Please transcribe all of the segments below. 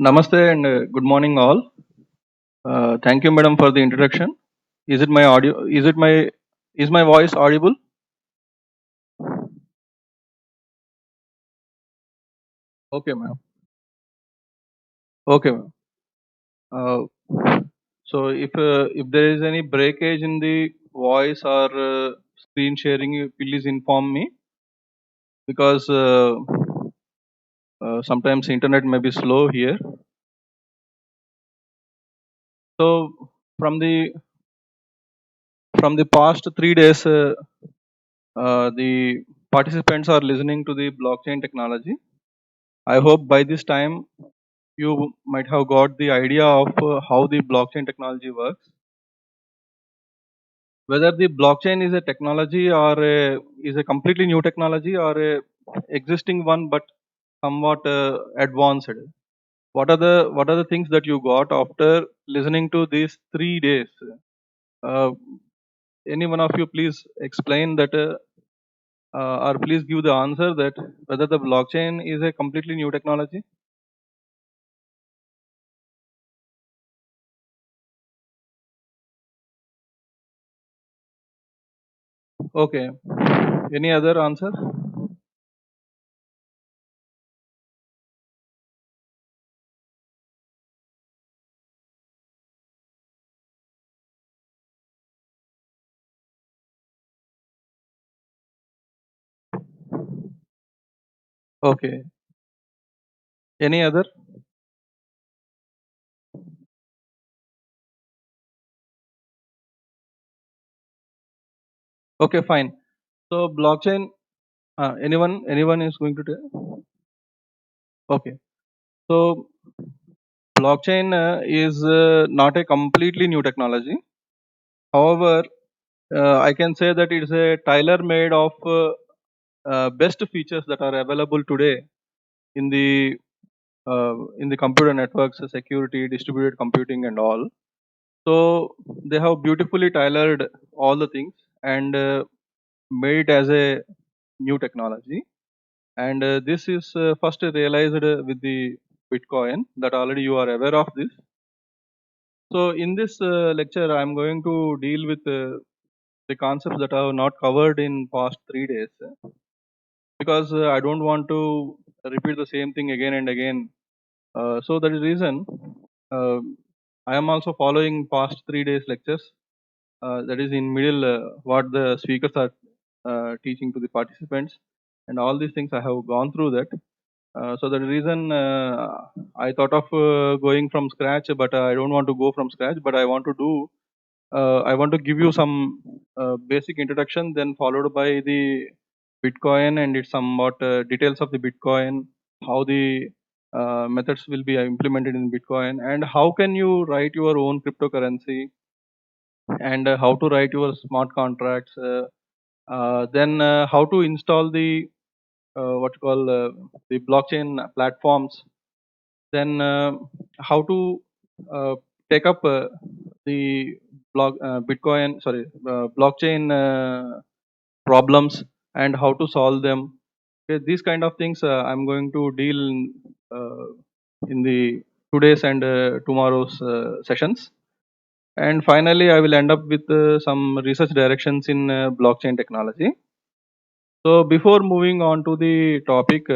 Namaste and good morning all. Thank you, madam, for the introduction. Is it my audio? Is my voice audible? Okay, ma'am. Okay, ma'am. Uh, so if there is any breakage in the voice or screen sharing, please inform me because sometimes internet may be slow here. So from the past 3 days, the participants are listening to the blockchain technology. I hope by this time you might have got the idea of how the blockchain technology works. Whether the blockchain is a technology or is a completely new technology or a existing one but somewhat advanced. What are the things that you got after listening to these 3 days? Uh, any one of you please explain that or please give the answer that whether the blockchain is a completely new technology. Okay. Any other answer? Okay. Any other? Okay, fine. So blockchain. Anyone is going to tell? Okay. So blockchain is not a completely new technology. However, I can say that it's a tailor-made of best features that are available today in the computer networks, security, distributed computing, and all. So they have beautifully tailored all the things and made it as a new technology. And this is first realized with the Bitcoin, that already you are aware of this. So in this lecture, I'm going to deal with the concepts that are not covered in past 3 days because I don't want to repeat the same thing again and again. So that is reason uh, I am also following past 3 days lectures. That is in middle what the speakers are teaching to the participants, and all these things I have gone through that. So the reason I thought of going from scratch, but I don't want to go from scratch. But I want to do. I want to give you some basic introduction, then followed by the Bitcoin and its somewhat details of the Bitcoin, how the methods will be implemented in Bitcoin, and how can you write your own cryptocurrency, and how to write your smart contracts. Then how to install the what you call the blockchain platforms, then how to uh, take up the blockchain problems and how to solve them. Okay, these kind of things I'm going to deal uh, in the today's and tomorrow's sessions. And finally, I will end up with some research directions in blockchain technology. So before moving on to the topic,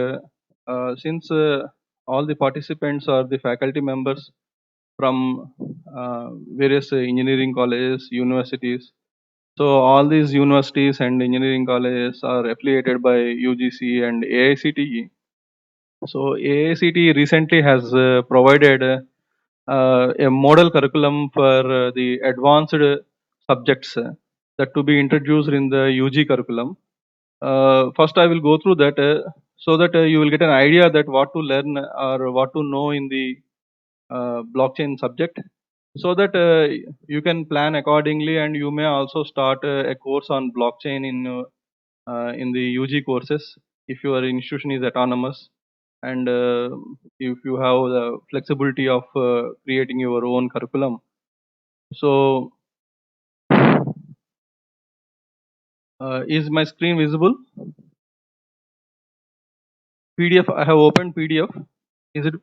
since all the participants are the faculty members from various engineering colleges, universities. So all these universities and engineering colleges are affiliated by UGC and AICTE. So AICTE recently has provided a model curriculum for the advanced subjects that to be introduced in the UG curriculum. First, I will go through that so that you will get an idea that what to learn or what to know in the blockchain subject, so that you can plan accordingly, and you may also start a course on blockchain in the UG courses if your institution is autonomous, and if you have the flexibility of creating your own curriculum. So, is my screen visible? PDF. I have opened PDF. Is it?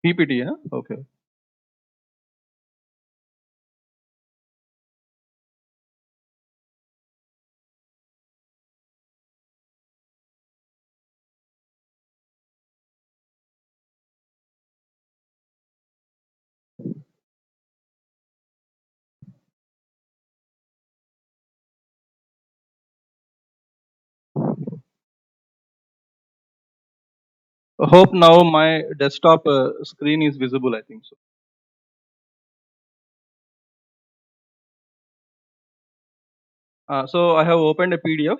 PPT, yeah? Okay. I hope now my desktop screen is visible, I think so. So I have opened a PDF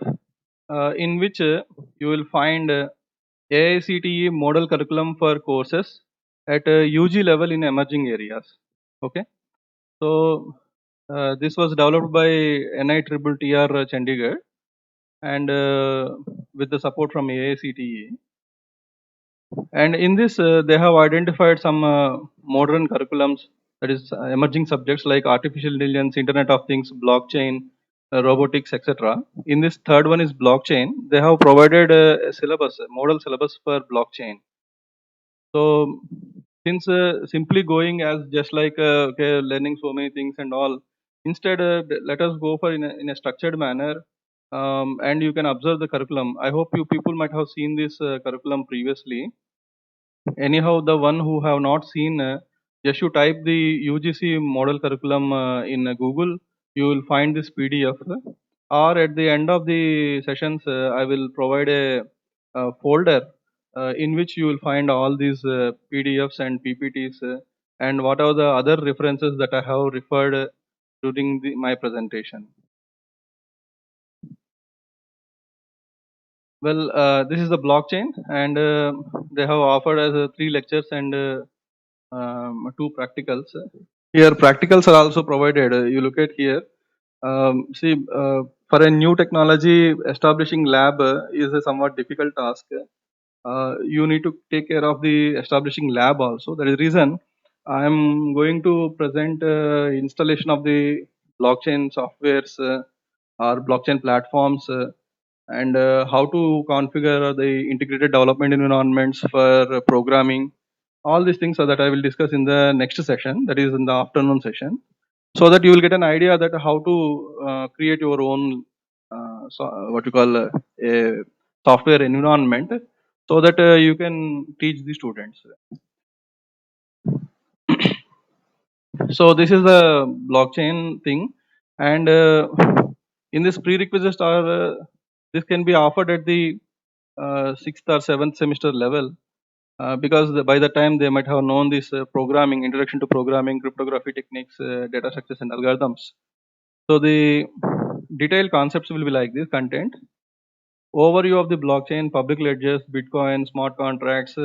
in which you will find AICTE model curriculum for courses at UG level in emerging areas. Okay. So this was developed by NITTR Chandigarh and with the support from AICTE. And in this, they have identified some modern curriculums, that is emerging subjects like artificial intelligence, Internet of Things, blockchain, robotics, etc. In this third one is blockchain. They have provided a syllabus, a model syllabus for blockchain. So since simply going as just like okay, learning so many things and all, instead let us go for in a structured manner, and you can observe the curriculum. I hope you people might have seen this curriculum previously. Anyhow, the one who have not seen, just you type the UGC model curriculum in Google, you will find this PDF. Or at the end of the sessions, I will provide a folder in which you will find all these PDFs and PPTs and what are the other references that I have referred during my presentation. Well, this is the blockchain, and they have offered as three lectures and two practicals. Here, practicals are also provided. You look at here. See, for a new technology, establishing lab is a somewhat difficult task. You need to take care of the establishing lab also. That is the reason I am going to present installation of the blockchain softwares or blockchain platforms and how to configure the integrated development environments for programming. All these things are that I will discuss in the next session, that is in the afternoon session, so that you will get an idea that how to create your own what you call a software environment, so that you can teach the students. So this is the blockchain thing, and in this prerequisites are this can be offered at the sixth or seventh semester level, because by the time they might have known this programming, introduction to programming, cryptography techniques, data structures and algorithms. So the detailed concepts will be like this: content, overview of the blockchain, public ledgers, Bitcoin, smart contracts,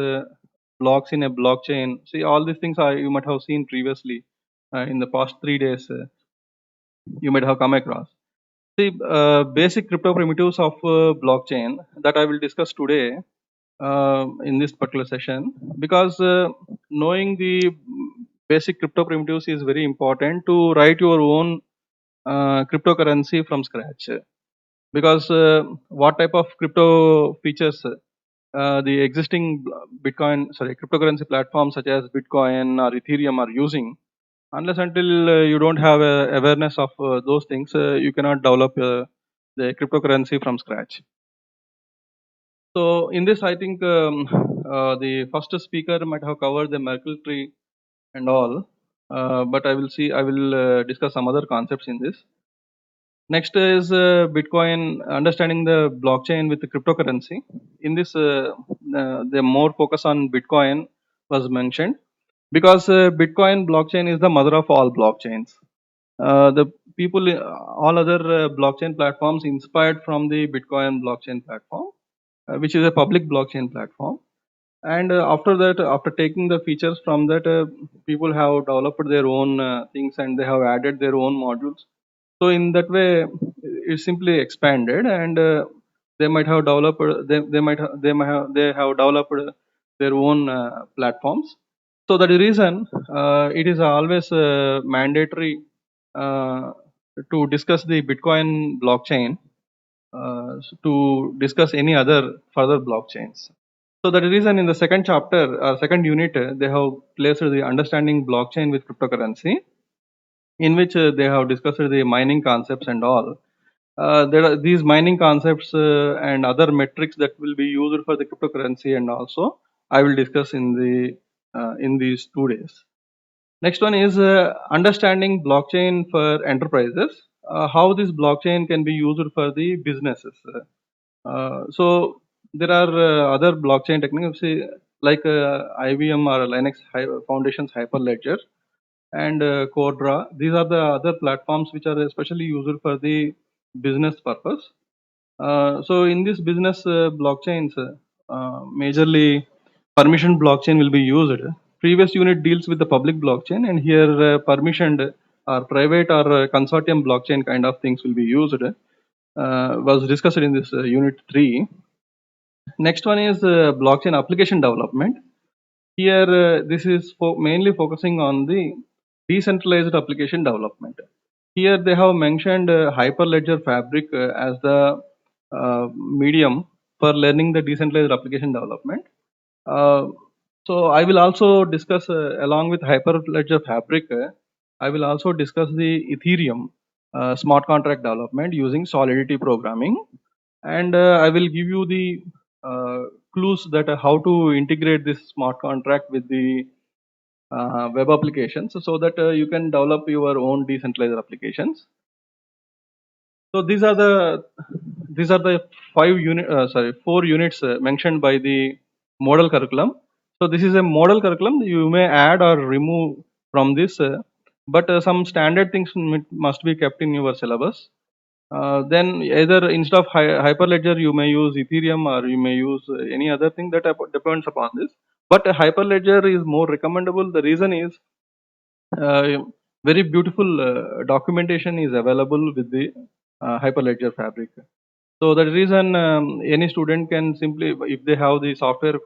blocks in a blockchain. See, all these things are you might have seen previously in the past 3 days. You might have come across. See, basic crypto primitives of blockchain that I will discuss today in this particular session, because knowing the basic crypto primitives is very important to write your own cryptocurrency from scratch. Because what type of crypto features the existing cryptocurrency platforms such as Bitcoin or Ethereum are using, unless until you don't have awareness of those things, you cannot develop the cryptocurrency from scratch. So in this, I think the first speaker might have covered the Merkle tree and all, but I will discuss some other concepts in this. Next is Bitcoin, understanding the blockchain with the cryptocurrency. In this, the more focus on Bitcoin was mentioned, because Bitcoin blockchain is the mother of all blockchains. The people, all other blockchain platforms inspired from the Bitcoin blockchain platform, which is a public blockchain platform. And after that, after taking the features from that, people have developed their own things and they have added their own modules. So in that way, it simply expanded, and they might have developed. They have developed their own platforms. So that is the reason it is always mandatory to discuss the Bitcoin blockchain to discuss any other further blockchains. So that is reason in the second chapter, second unit, they have placed the understanding blockchain with cryptocurrency, in which they have discussed the mining concepts and all. There are these mining concepts and other metrics that will be used for the cryptocurrency, and also I will discuss in these 2 days. Next one is understanding blockchain for enterprises. How this blockchain can be used for the businesses. So there are other blockchain techniques like IBM or Linux Foundation's Hyperledger and Cordra. These are the other platforms which are especially used for the business purpose. So in this business blockchains, majorly permission blockchain will be used. Previous unit deals with the public blockchain, and here permissioned or private or consortium blockchain kind of things will be used. Was discussed in this unit 3. Next one is blockchain application development. Here, this is mainly focusing on the decentralized application development. Here, they have mentioned Hyperledger Fabric as the medium for learning the decentralized application development. Uh, so, I will also discuss along with Hyperledger Fabric. I will also discuss the Ethereum smart contract development using Solidity programming, and I will give you the clues that how to integrate this smart contract with the web applications, so that you can develop your own decentralized applications. So these are the 4 units mentioned by the model curriculum. So this is a model curriculum. You may add or remove from this, but some standard things must be kept in your syllabus. Then either instead of Hyperledger, you may use Ethereum or you may use any other thing that depends upon this. But Hyperledger is more recommendable. The reason is very beautiful documentation is available with the Hyperledger Fabric. So that reason any student can simply, if they have the software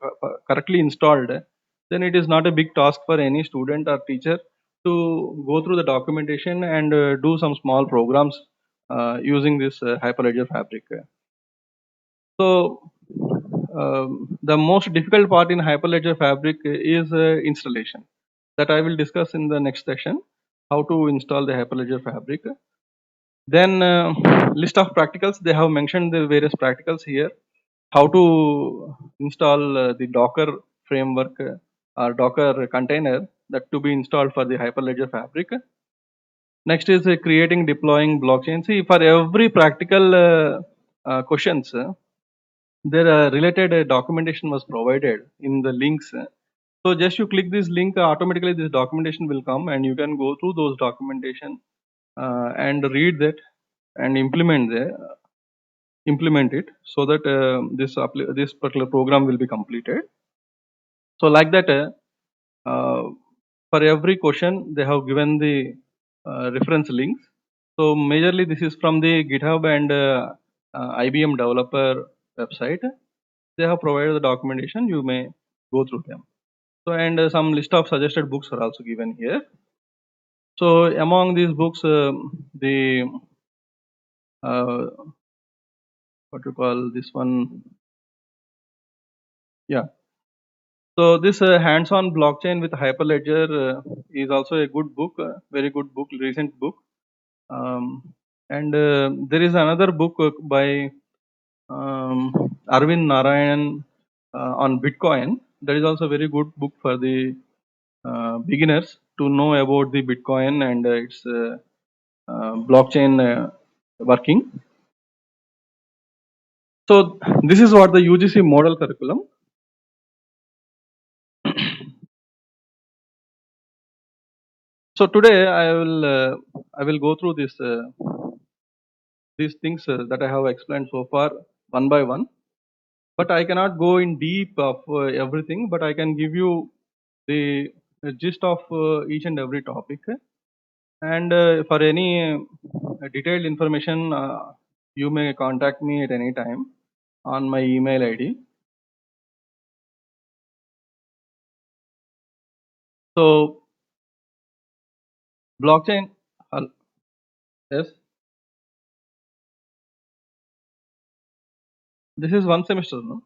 correctly installed, then it is not a big task for any student or teacher to go through the documentation and do some small programs using this Hyperledger Fabric. So the most difficult part in Hyperledger Fabric is installation. That I will discuss in the next session, how to install the Hyperledger Fabric. Then list of practicals, they have mentioned the various practicals here. How to install the Docker framework or Docker container that to be installed for the Hyperledger Fabric. Next is creating, deploying blockchain. See, for every practical questions, their related documentation was provided in the links. So just you click this link, automatically this documentation will come, and you can go through those documentation and read that and implement it, so that this particular program will be completed. So like that, for every question they have given the reference links. So majorly this is from the GitHub and IBM developer website. They have provided the documentation. You may go through them. So and some list of suggested books are also given here. So among these books, the what you call this one? Yeah. So this hands-on blockchain with Hyperledger is also a good book, very good book, recent book. And there is another book by Arvind Narayan on Bitcoin. That is also a very good book for the beginners to know about the Bitcoin and its blockchain working. So this is what the UGC model curriculum. So today I will go through this these things that I have explained so far one by one. But I cannot go in deep of everything. But I can give you the gist of each and every topic. And for any detailed information, you may contact me at any time on my email ID. So blockchain, yes, this is one semester, no?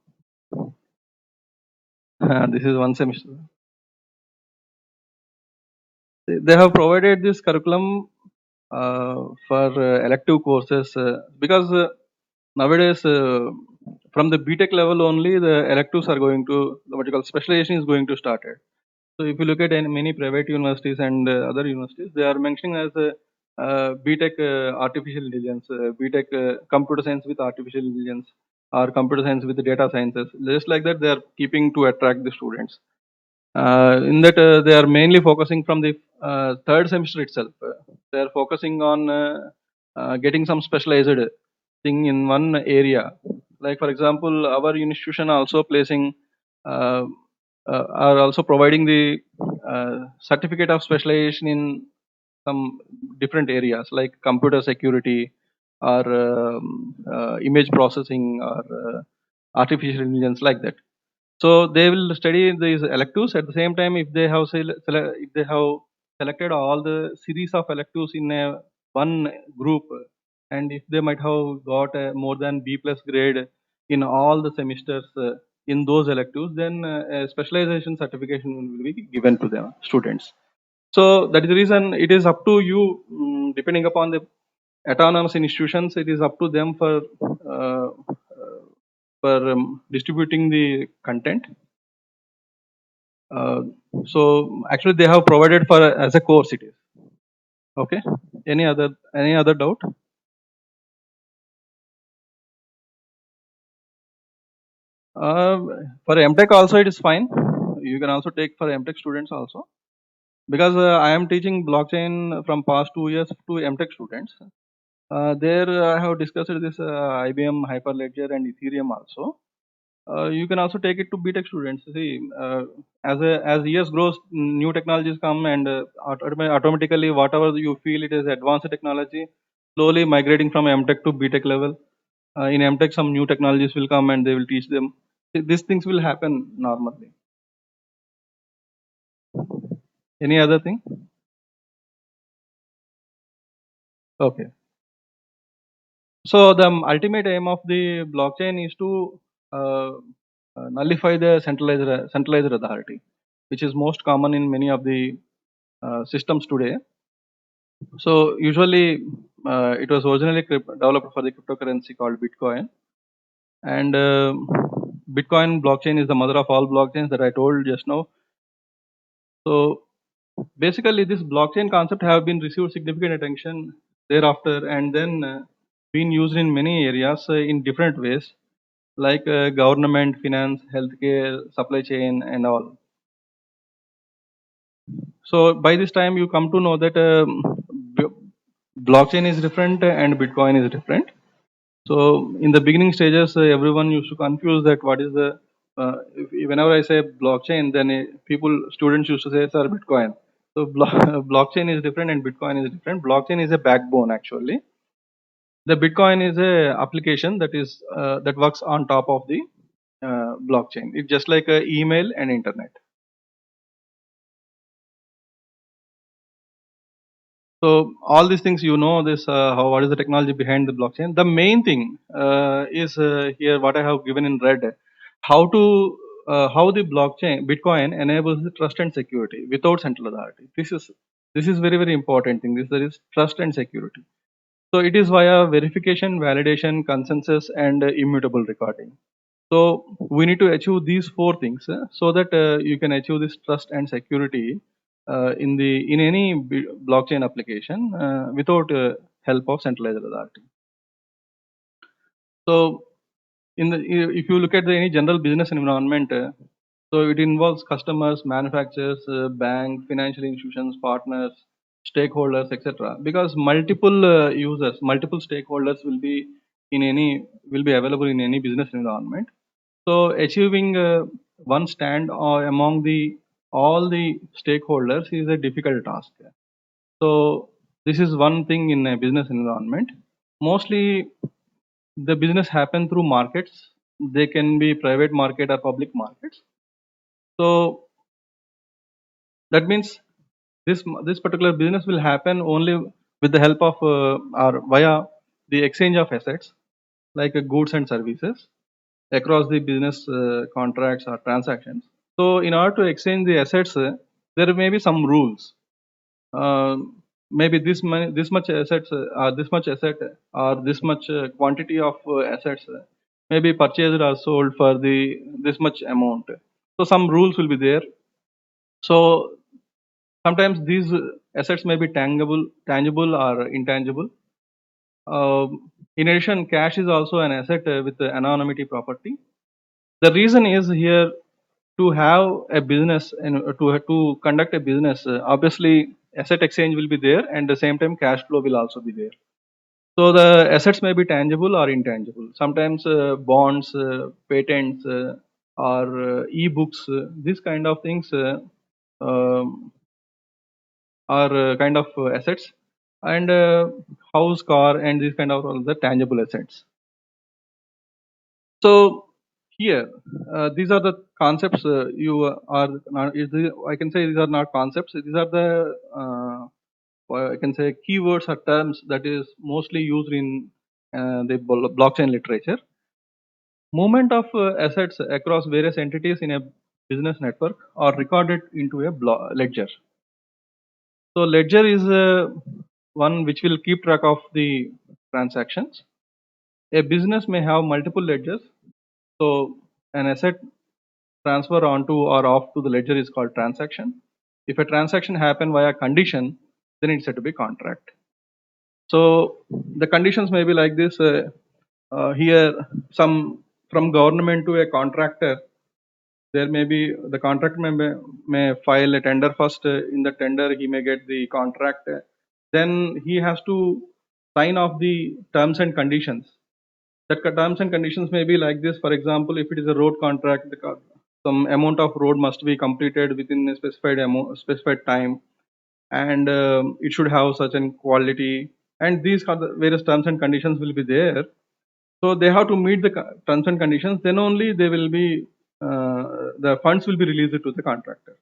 This is one semester. They have provided this curriculum for elective courses because nowadays from the BTech level only the electives are going to what you call specialization is going to start. So if you look at many private universities and other universities, they are mentioning as a BTech artificial intelligence, BTech computer science with artificial intelligence, or computer science with data sciences. Just like that, they are keeping to attract the students. In that, they are mainly focusing from the third semester itself. They are focusing on getting some specialized thing in one area. Like for example, our institution also placing uh, are also providing the certificate of specialization in some different areas like computer security or image processing or artificial intelligence like that. So they will study these electives at the same time. If they have if they have selected all the series of electives in a one group, and if they might have got a more than B plus grade in all the semesters in those electives, then a specialization certification will be given to the students. So that is the reason it is up to you, depending upon the autonomous institutions. It is up to them for distributing the content. Uh, so actually, they have provided for as a course. It is okay. Any other doubt? Uh, for MTech also it is fine. You can also take for MTech students also because I am teaching blockchain from past 2 years to MTech students. There I have discussed this IBM Hyperledger and Ethereum also. You can also take it to BTech students. See, as years grows, new technologies come, and automatically whatever you feel it is advanced technology, slowly migrating from MTech to BTech level. In MTech, some new technologies will come and they will teach them. These things will happen normally. Any other thing? Okay. So the ultimate aim of the blockchain is to uh, nullify the centralized authority, which is most common in many of the systems today. So usually it was originally developed for the cryptocurrency called Bitcoin, and Bitcoin blockchain is the mother of all blockchains that I told just now. So basically, this blockchain concept have been received significant attention thereafter, and then been used in many areas in different ways, like government, finance, healthcare, supply chain, and all. So by this time, you come to know that blockchain is different and Bitcoin is different. So in the beginning stages, everyone used to confuse that what is the whenever I say blockchain, then students used to say, "Sir, Bitcoin." So blockchain is different and Bitcoin is different. Blockchain is a backbone actually. The Bitcoin is a application that works on top of the blockchain. It's just like email and internet. So all these things, this how what is the technology behind the blockchain. The main thing is here what I have given in red, how the blockchain Bitcoin enables the trust and security without central authority. This is very very important thing. There is trust and security. So it is via verification, validation, consensus, and immutable recording. So we need to achieve these four things so that you can achieve this trust and security in any blockchain application without help of centralized authority. So if you look at any general business environment, so it involves customers, manufacturers, bank, financial institutions, partners, stakeholders, etc. Because multiple users, multiple stakeholders will be available in any business environment. So achieving one stand among the all the stakeholders is a difficult task. So this is one thing in a business environment. Mostly the business happen through markets. They can be private market or public markets. So that means this particular business will happen only with the help of or via the exchange of assets like goods and services across the business contracts or transactions. So in order to exchange the assets, there may be some rules. Uh, Maybe this much assets, or this much asset, or this much quantity of assets may be purchased or sold for the this much amount. So some rules will be there. So sometimes these assets may be tangible or intangible. In addition, cash is also an asset with anonymity property. The reason is here to have a business and to conduct a business. Obviously, asset exchange will be there, and the same time, cash flow will also be there. So the assets may be tangible or intangible. Sometimes bonds, patents, or e-books, these kind of things um, are kind of assets, and house, car, and these kind of all the tangible assets. So here, these are the concepts you are not. I can say these are not concepts. These are the I can say keywords or terms that is mostly used in the blockchain literature. Movement of assets across various entities in a business network are recorded into a ledger. So ledger is one which will keep track of the transactions. A business may have multiple ledgers. So an asset transfer onto or off to the ledger is called transaction. If a transaction happen via condition, then it's said to be contract. So the conditions may be like this. Here, some from government to a contractor, there may be the contractor may file a tender first. In the tender, he may get the contract. Then he has to sign off the terms and conditions. That terms and conditions may be like this. For example, if it is a road contract, some amount of road must be completed within a specified time, and it should have such an quality. And these various terms and conditions will be there. So they have to meet the terms and conditions. Then only they will be the funds will be released to the contractor.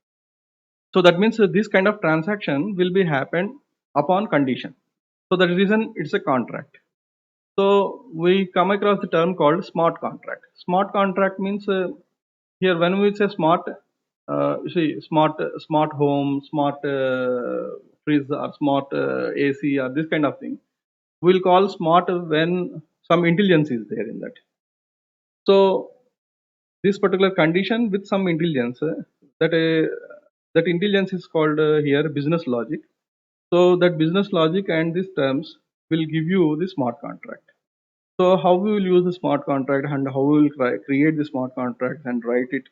So that means this kind of transaction will be happen upon condition. So that reason it's a contract. So we come across the term called smart contract. Smart contract means here when we say smart, you see smart home, smart fridge, or smart AC, or this kind of thing. We'll call smart when some intelligence is there in that. So this particular condition with some intelligence, that intelligence is called here business logic. So that business logic and these terms will give you the smart contract. So how we will use the smart contract and how we will create the smart contract and write it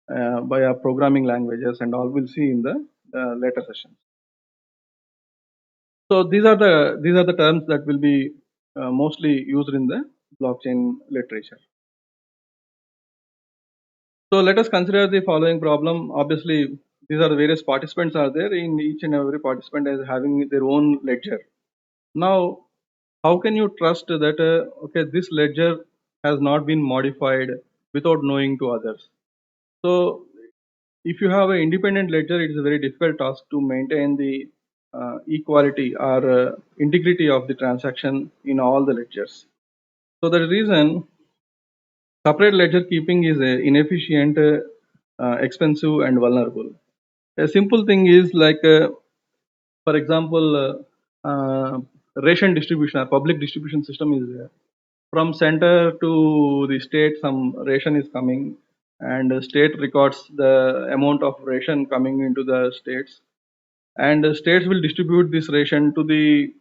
via programming languages and all we'll see in the later sessions. So these are the terms that will be mostly used in the blockchain literature. So let us consider the following problem. Obviously, these are the various participants are there. In each and every participant is having their own ledger. Now, how can you trust that okay, this ledger has not been modified without knowing to others? So if you have an independent ledger, it is a very difficult task to maintain the equality or integrity of the transaction in all the ledgers. So the reason separate ledger keeping is inefficient, expensive, and vulnerable. A simple thing is like, for example, ration distribution or public distribution system is there. From center to the state, some ration is coming, and the state records the amount of ration coming into the states, and the states will distribute this ration to the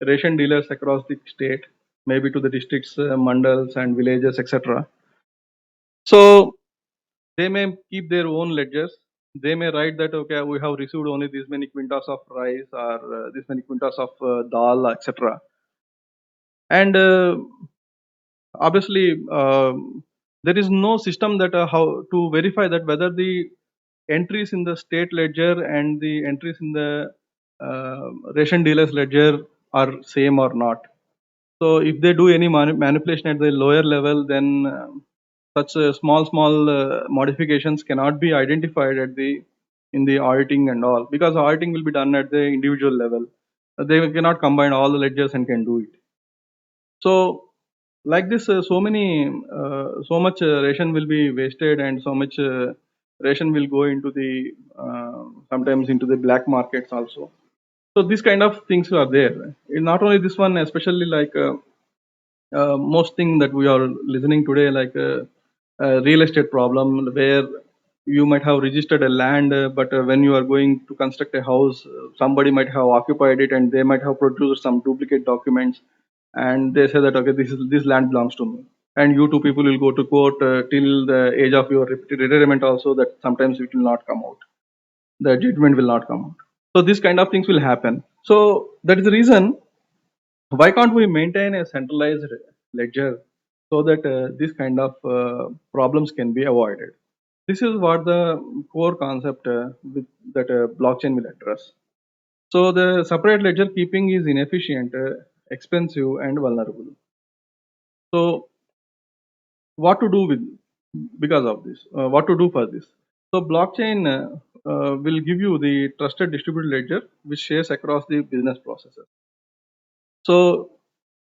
ration dealers across the state, maybe to the districts, mandals, and villages, etc. So they may keep their own ledgers. They may write that okay, we have received only this many quintas of rice or this many quintas of dal, etc. And obviously, there is no system that how to verify that whether the entries in the state ledger and the entries in the ration dealers ledger are same or not. So if they do any manipulation at the lower level, then such small modifications cannot be identified at the in the auditing and all, because auditing will be done at the individual level. They cannot combine all the ledgers and can do it. So like this, so much ration will be wasted, and so much ration will go into the sometimes into the black markets also. So these kind of things are there. Not only this one, especially like most thing that we are listening today, like real estate problem, where you might have registered a land, but when you are going to construct a house, somebody might have occupied it, and they might have produced some duplicate documents, and they say that okay, this land belongs to me, and you two people will go to court till the age of your retirement also. That sometimes it will not come out, the judgment will not come out. So these kind of things will happen. So that is the reason why can't we maintain a centralized ledger so that these kind of problems can be avoided. This is what the core concept that blockchain will address. So the separate ledger keeping is inefficient, expensive, and vulnerable. So what to do with because of this? What to do for this? So blockchain will give you the trusted distributed ledger which shares across the business processes. So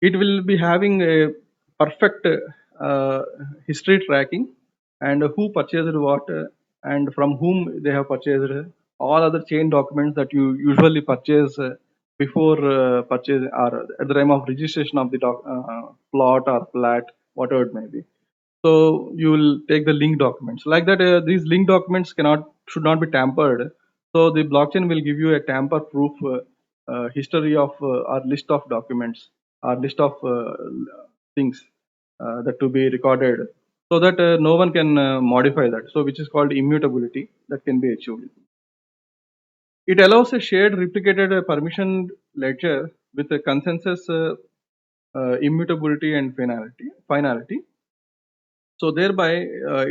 it will be having a perfect history tracking and who purchased what and from whom they have purchased, all other chain documents that you usually purchase before purchase or at the time of registration of the plot or plat, whatever it may be. So you will take the link documents like that. These link documents should not be tampered. So the blockchain will give you a tamper proof history of or list of documents or list of things that to be recorded, so that no one can modify that. So which is called immutability that can be achieved. It allows a shared replicated permissioned ledger with a consensus immutability and finality. So thereby,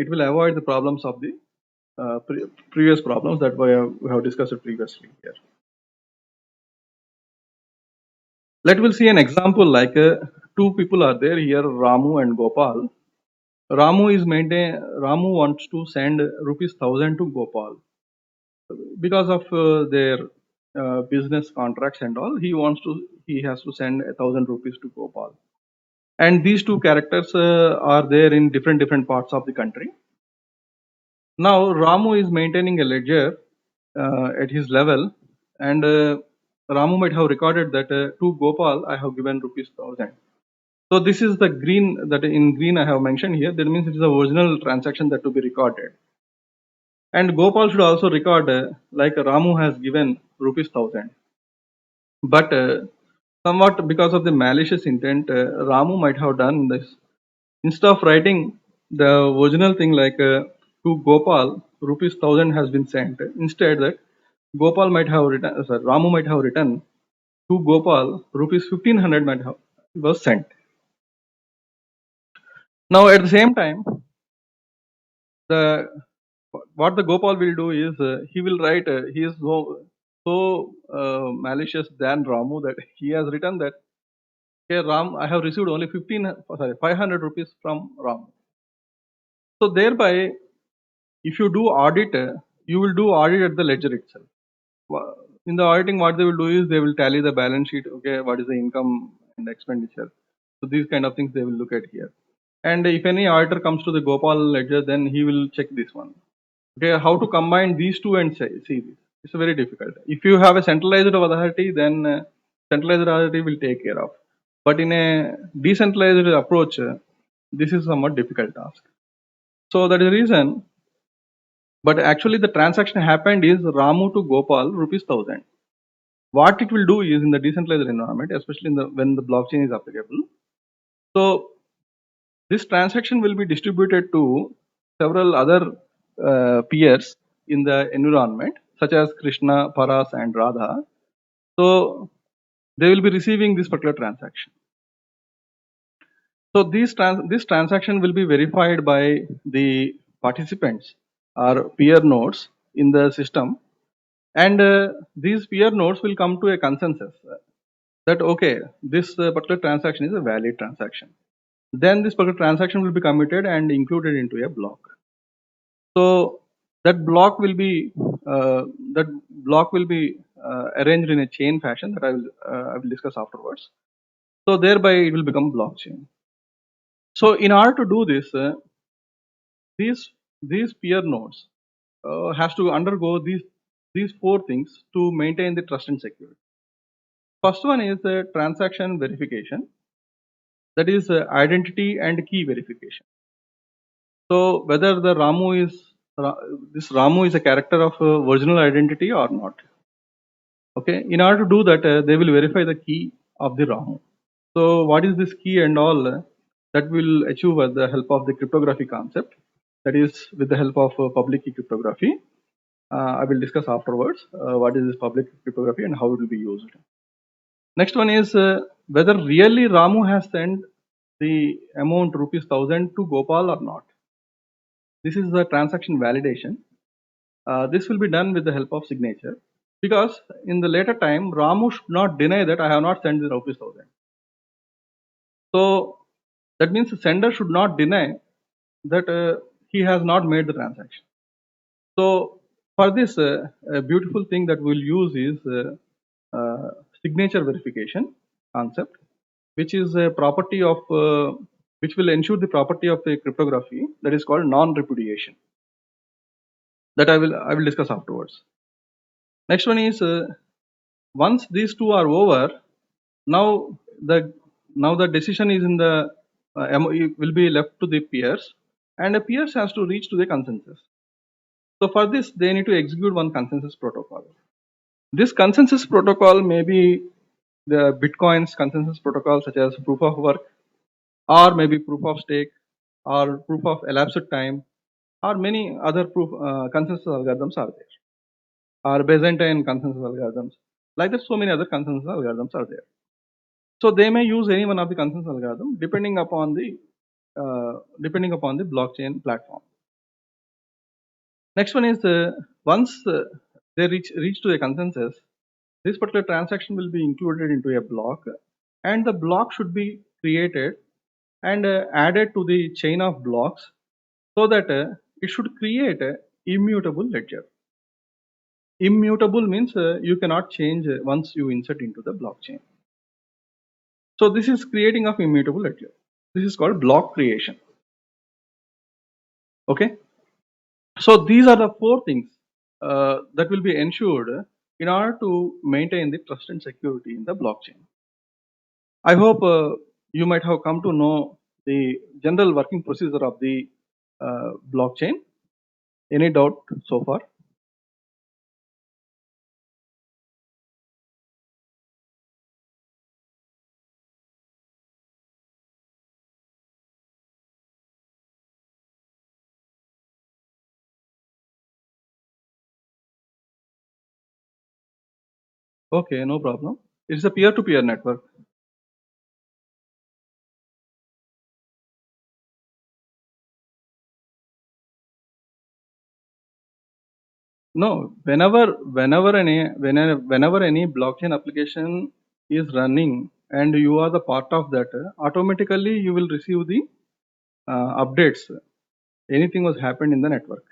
it will avoid the problems of the previous problems that we have discussed previously here. Let us see an example like two people are there here, Ramu and Gopal. Ramu wants to send ₹1,000 to Gopal because of their business contracts and all. He has to send ₹1,000 to Gopal. And these two characters are there in different parts of the country. Now Ramu is maintaining a ledger at his level, and Ramu might have recorded that to Gopal I have given ₹1,000. So this is the green that in green I have mentioned here. That means it is the original transaction that to be recorded. And Gopal should also record like Ramu has given ₹1,000. But somewhat because of the malicious intent, Ramu might have done this. Instead of writing the original thing like to Gopal, ₹1,000 has been sent. Instead, that Gopal might have written, sorry, Ramu might have written to Gopal, ₹1,500 might have was sent. Now, at the same time, the what the Gopal will do is he will write. He is so malicious than Ramu that he has written that, okay, Ram, I have received only 500 rupees from Ram. So thereby, if you do audit, you will do audit at the ledger itself. In the auditing, what they will do is they will tally the balance sheet. Okay, what is the income and expenditure? So these kind of things they will look at here. And if any auditor comes to the Gopal ledger, then he will check this one. Okay, how to combine these two and see this? It's very difficult. If you have a centralized authority, then centralized authority will take care of. But in a decentralized approach, this is somewhat difficult task. So that is the reason. But actually, the transaction happened is Ramu to Gopal ₹1,000. What it will do is in the decentralized environment, especially when the blockchain is applicable. So this transaction will be distributed to several other peers in the environment, such as Krishna, Paras, and Radha. So they will be receiving this particular transaction. So this transaction will be verified by the participants or peer nodes in the system, and these peer nodes will come to a consensus that okay, this particular transaction is a valid transaction. Then this particular transaction will be committed and included into a block. So that block will be arranged in a chain fashion that I will discuss afterwards. So thereby it will become blockchain. So in order to do this, these peer nodes has to undergo these four things to maintain the trust and security. First one is the transaction verification, that is identity and key verification. So whether the this Ramu is a character of original identity or not. Okay, in order to do that, they will verify the key of the Ramu. So what is this key and all that will achieve with the help of the cryptography concept, that is with the help of public key cryptography. I will discuss afterwards what is this public cryptography and how it will be used. Next one is whether really Ramu has sent the amount rupees 1000 to Gopal or not. This is the transaction validation. This will be done with the help of signature, because in the later time Ramu should not deny that I have not sent the rupees 1000. So that means the sender should not deny that he has not made the transaction. So for this, a beautiful thing that we'll use is signature verification concept, which is a property of which will ensure the property of the cryptography, that is called non-repudiation. That I will discuss afterwards. Next one is once these two are over, now the decision is in the will be left to the peers, and the peers has to reach to the consensus. So for this, they need to execute one consensus protocol. This consensus protocol may be the Bitcoin's consensus protocol, such as proof of work, or maybe proof of stake, or proof of elapsed time, or many other proof consensus algorithms are there, or Byzantine consensus algorithms. Like that, so many other consensus algorithms are there. So they may use any one of the consensus algorithm depending upon the blockchain platform. Next one is once they reach to a consensus, this particular transaction will be included into a block, and the block should be created and added to the chain of blocks, so that it should create a immutable ledger. Immutable means you cannot change once you insert into the blockchain. So this is creating of immutable ledger. This is called block creation. Okay. So these are the four things that will be ensured in order to maintain the trust and security in the blockchain. I hope you might have come to know the general working procedure of the blockchain. Any doubt so far? Okay, no problem. It's a peer-to-peer network. No, whenever any blockchain application is running and you are the part of that, automatically you will receive the updates. Anything was happened in the network.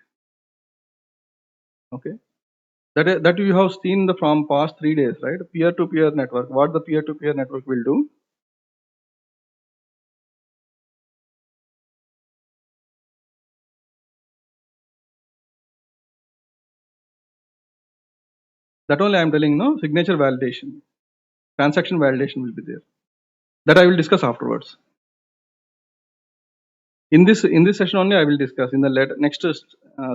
Okay, that you have seen the from past 3 days, right? Peer-to-peer network. What the peer-to-peer network will do? That only I am telling. No, signature validation, transaction validation will be there. That I will discuss afterwards. In this session only I will discuss in the next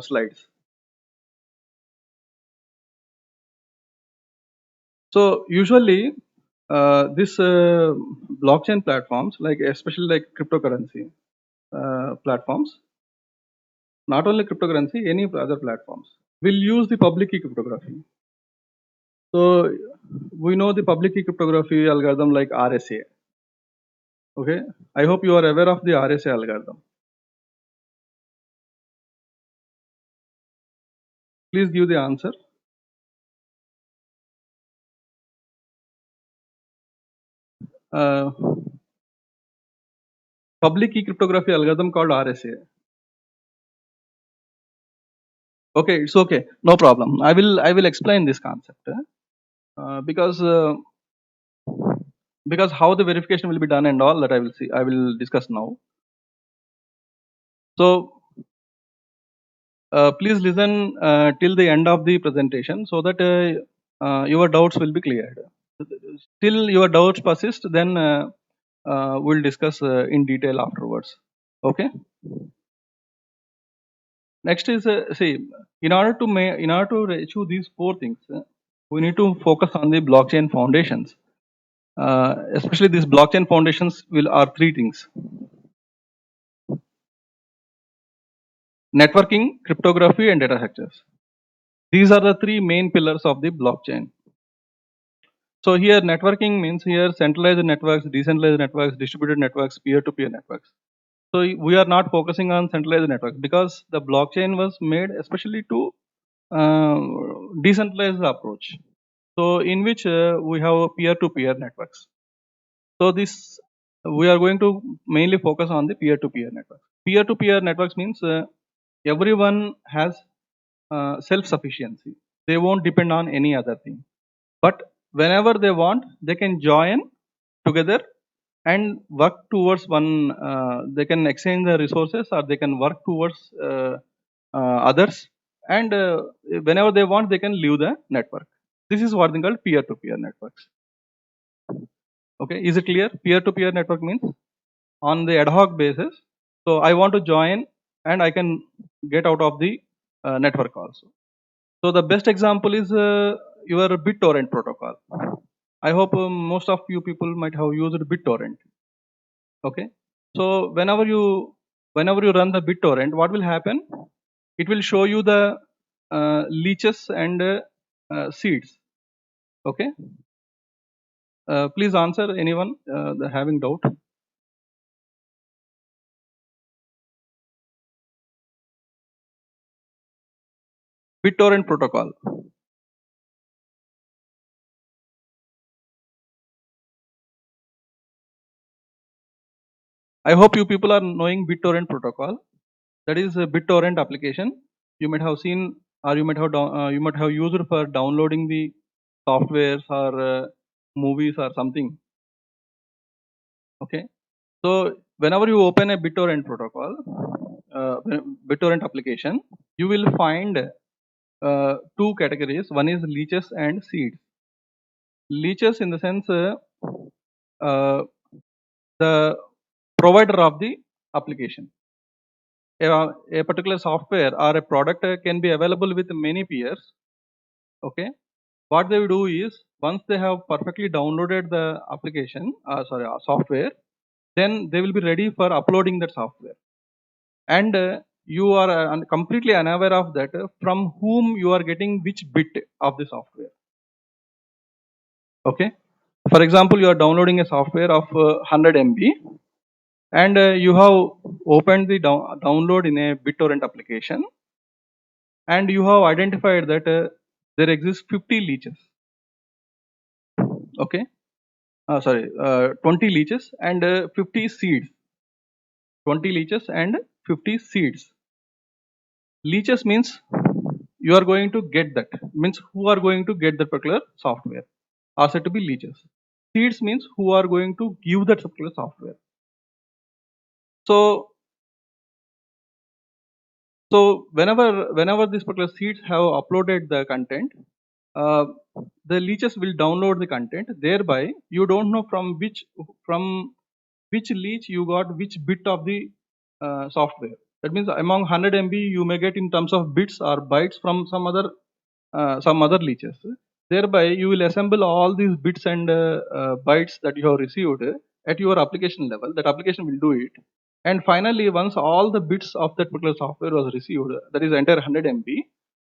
slides. So usually this blockchain platforms, like especially like cryptocurrency platforms, not only cryptocurrency, any other platforms will use the public key cryptography. So we know the public key cryptography algorithm like RSA. Okay, I hope you are aware of the RSA algorithm. Please give the answer. Public key cryptography algorithm called RSA. Okay, it's okay, no problem. I will explain this concept because how the verification will be done and all that I will discuss now. So Please listen till the end of the presentation so that your doubts will be cleared. Still your doubts persist, then we'll discuss in detail afterwards. Okay. Next is see, in order to achieve these four things, we need to focus on the blockchain foundations. Especially these blockchain foundations are three things: networking, cryptography, and data structures. These are the three main pillars of the blockchain. So here networking means here centralized networks, decentralized networks, distributed networks, peer-to-peer networks. So we are not focusing on centralized networks because the blockchain was made especially to decentralized approach. So in which we have peer-to-peer networks. So this we are going to mainly focus on the peer-to-peer networks. Peer-to-peer networks means everyone has self-sufficiency. They won't depend on any other thing. But whenever they want, they can join together and work towards one. They can exchange the resources, or they can work towards others. And whenever they want, they can leave the network. This is what they call peer-to-peer networks. Okay, is it clear? Peer-to-peer network means on the ad hoc basis. So I want to join, and I can get out of the network also. So the best example is your BitTorrent protocol. I hope most of you people might have used BitTorrent. Okay. So whenever you run the BitTorrent, what will happen? It will show you the leeches and seeds. Okay. Please answer anyone having doubt. BitTorrent protocol. I hope you people are knowing BitTorrent protocol. That is a BitTorrent application. You might have seen, or you might have used it for downloading the softwares or movies or something. Okay. So whenever you open a BitTorrent protocol, BitTorrent application, you will find two categories. One is leeches and seeds. Leeches in the sense the provider of the application. A particular software or a product can be available with many peers. Okay. What they will do is once they have perfectly downloaded the application, software, then they will be ready for uploading that software. And you are completely unaware of that from whom you are getting which bit of the software. Okay. For example, you are downloading a software of 100 MB, and you have opened the download in a BitTorrent application, and you have identified that there exists 50 leeches. Okay. 20 leeches and 50 seeds. 20 leeches and 50 seeds. Leeches means you are going to get that, means who are going to get that particular software are said to be leeches. Seeds means who are going to give that particular software. So whenever these particular seeds have uploaded the content, the leeches will download the content. Thereby, you don't know from which leech you got which bit of the software. That means among 100 MB, you may get in terms of bits or bytes from some other leeches. Thereby, you will assemble all these bits and bytes that you have received at your application level. That application will do it. And finally, once all the bits of that particular software was received, that is entire 100 MB,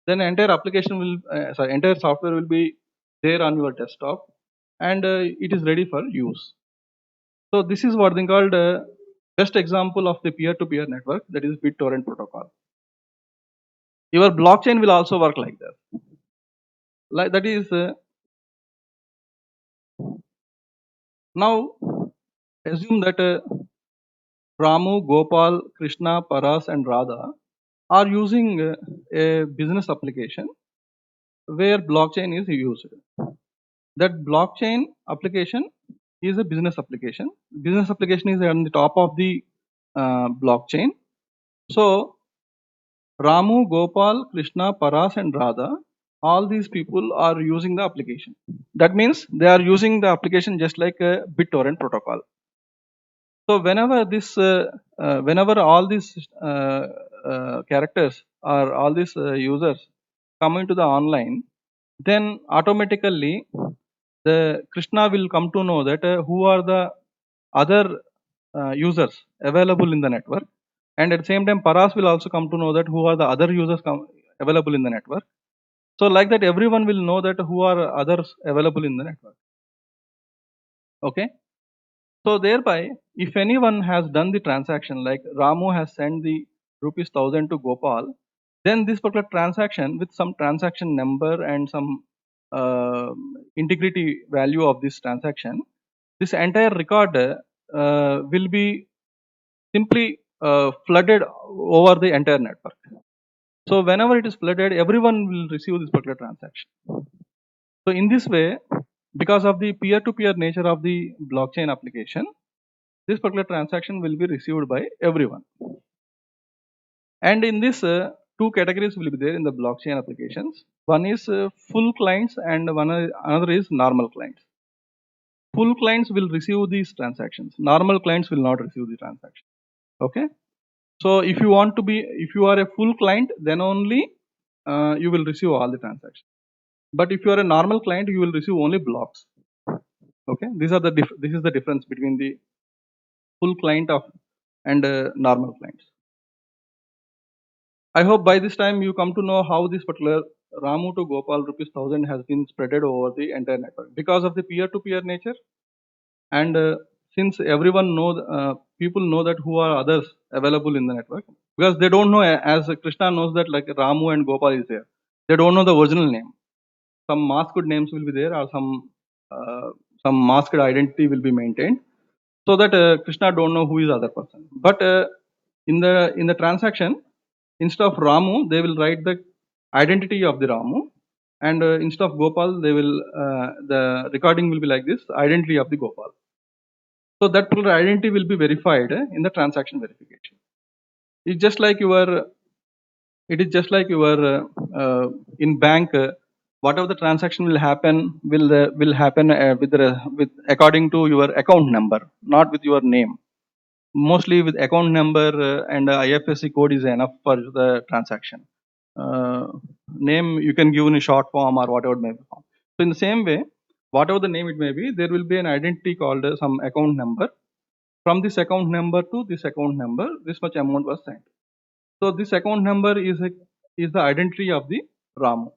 then entire application entire software will be there on your desktop, and it is ready for use. So this is what they called best example of the peer-to-peer network, that is BitTorrent protocol. Your blockchain will also work like that. Like that is now assume that Ramu, Gopal, Krishna, Paras, and Radha are using a business application where blockchain is used. That blockchain application is a business application. Business application is on the top of the blockchain. So Ramu, Gopal, Krishna, Paras, and Radha, all these people are using the application. That means they are using the application just like a BitTorrent protocol. So whenever all these characters or all these users come into the online, then automatically the Krishna will come to know that who are the other users available in the network, and at the same time Paras will also come to know that who are the other users available in the network. So like that, everyone will know that who are others available in the network. Okay. So thereby, if anyone has done the transaction, like Ramu has sent the rupees 1,000 to Gopal, then this particular transaction with some transaction number and some integrity value of this transaction, this entire record will be simply flooded over the entire network. So whenever it is flooded, everyone will receive this particular transaction. So in this way, because of the peer-to-peer nature of the blockchain application, this particular transaction will be received by everyone. And in this, two categories will be there in the blockchain applications. One is full clients and another is normal clients. Full clients will receive these transactions. Normal clients will not receive the transaction. Okay. So if you are a full client, then only you will receive all the transactions. But if you are a normal client, you will receive only blocks. Okay. This is the difference between the full client and normal clients. I hope by this time you come to know how this particular Ramu to Gopal rupees 1,000 has been spreaded over the entire network because of the peer-to-peer nature, and since everyone people know that who are others available in the network, because they don't know, as Krishna knows that like Ramu and Gopal is there, they don't know the original name. Some masked names will be there, or some masked identity will be maintained, so that Krishna don't know who is the other person. But in the transaction, instead of Ramu, they will write the identity of the Ramu, and instead of Gopal, they will the recording will be like this: identity of the Gopal. So that particular identity will be verified in the transaction verification. It's just like your in bank. Whatever the transaction will happen will happen with according to your account number, not with your name. Mostly with account number and IFSC code is enough for the transaction. Name you can give in a short form or whatever it may be. So in the same way, whatever the name it may be, there will be an identity called some account number. From this account number to this account number, this much amount was sent. So this account number is the identity of the Ramu,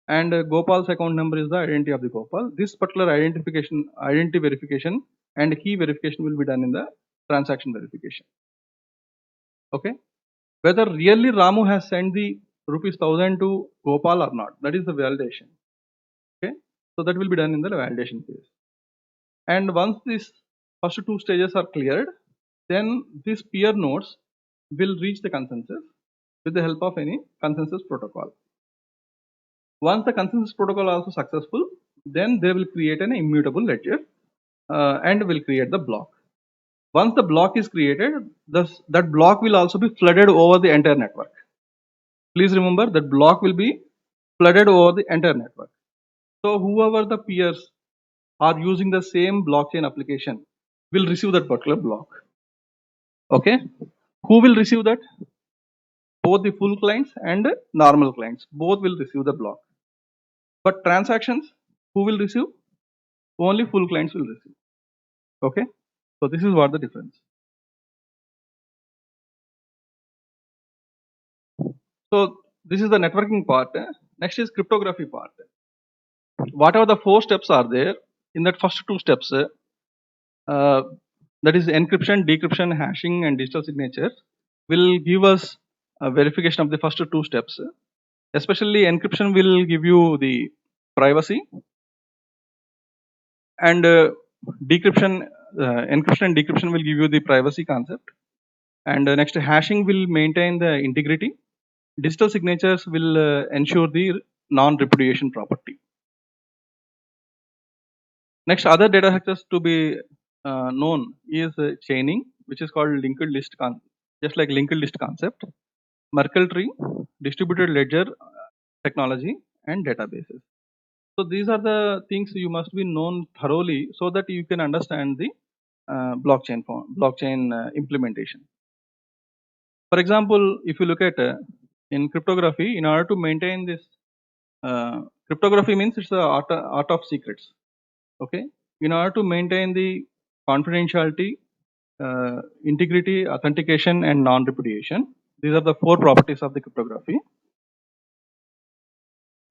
and Gopal's account number is the identity of the Gopal. This particular identity verification and key verification will be done in the transaction verification. Okay, whether really Ramu has sent the rupees 1,000 to Gopal or not, that is the validation. Okay, so that will be done in the validation phase. And once these first two stages are cleared, then these peer nodes will reach the consensus with the help of any consensus protocol. Once the consensus protocol also successful, then they will create an immutable ledger and will create the block. Once the block is created, that block will also be flooded over the entire network. Please remember that block will be flooded over the entire network. So whoever the peers are using the same blockchain application will receive that particular block. Okay, who will receive that? Both the full clients and normal clients, both will receive the block. But transactions, who will receive? Only full clients will receive. Okay, so this is what the difference. So this is the networking part. Next is cryptography part. Whatever the 4 steps are there, in that first 2 steps, that is encryption, decryption, hashing, and digital signature, will give us a verification of the first 2 steps. Especially encryption will give you the privacy, and encryption and decryption will give you the privacy concept. And next, hashing will maintain the integrity. Digital signatures will ensure the non-repudiation property. Next, other data structures to be known is chaining, which is called linked list just like linked list concept. Merkle tree, distributed ledger technology, and databases. So these are the things you must be known thoroughly so that you can understand the blockchain implementation. For example, if you look at in cryptography, in order to maintain this, cryptography means it's the art of secrets. Okay, in order to maintain the confidentiality, integrity, authentication, and non-repudiation, these are the 4 properties of the cryptography.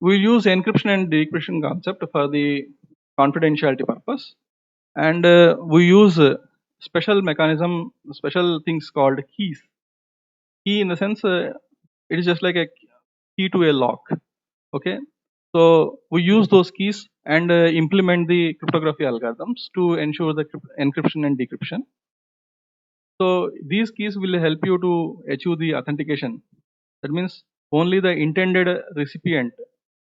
We use encryption and decryption concept for the confidentiality purpose, and we use special mechanism, special things called keys. Key in the sense it is just like a key to a lock. Okay, so we use those keys and implement the cryptography algorithms to ensure the encryption and decryption. So these keys will help you to achieve the authentication. That means only the intended recipient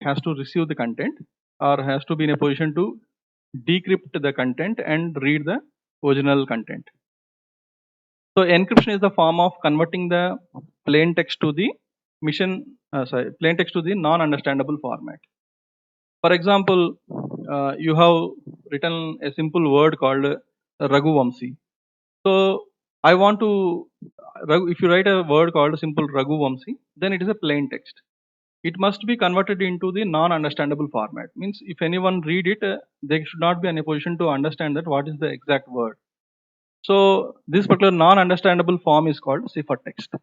has to receive the content or has to be in a position to decrypt the content and read the original content. So encryption is the form of converting the plain text to the plain text to the non-understandable format. For example, you have written a simple word called Raghuvamsi. So I want to, if you write a word called simple Raghuvamsi, then it is a plain text. It must be converted into the non-understandable format. Means if anyone read it, they should not be in a position to understand that what is the exact word. So this particular non-understandable form is called ciphertext.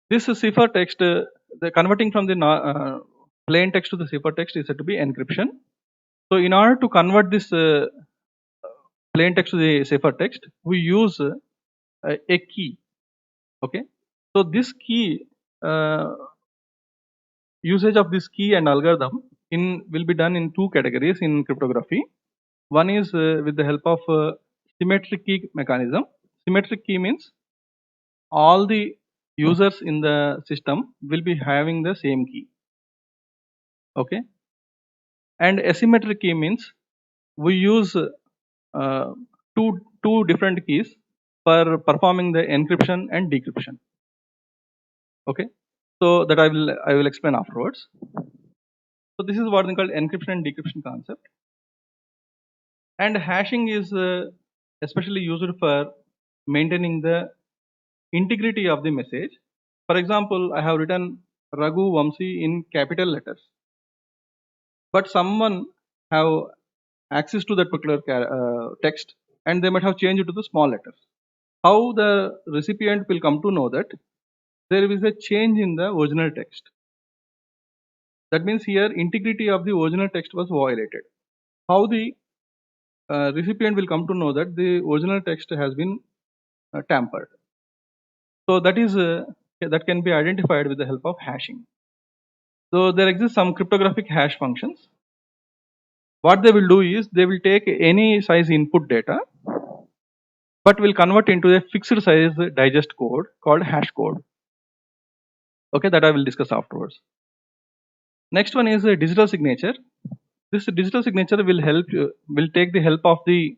This ciphertext, the converting from the plain text to the ciphertext is said to be encryption. So in order to convert this plain text to the ciphertext, we use a key. Okay, so this key, usage of this key and algorithm will be done in 2 categories in cryptography. One is with the help of symmetric key mechanism. Symmetric key means all the users in the system will be having the same key. Okay, and asymmetric key means we use two different keys for performing the encryption and decryption. Okay, so that I will explain afterwards. So this is what they call encryption and decryption concept. And hashing is especially used for maintaining the integrity of the message. For example, I have written Raghuvamsi in capital letters, but someone have access to that particular text and they might have changed it to the small letters. How the recipient will come to know that there is a change in the original text? That means here integrity of the original text was violated. How the recipient will come to know that the original text has been tampered? So that is that can be identified with the help of hashing. So there exist some cryptographic hash functions. What they will do is they will take any size input data, but will convert into a fixed size digest code called hash code. Okay, that I will discuss afterwards. Next one is a digital signature. This digital signature will take the help of the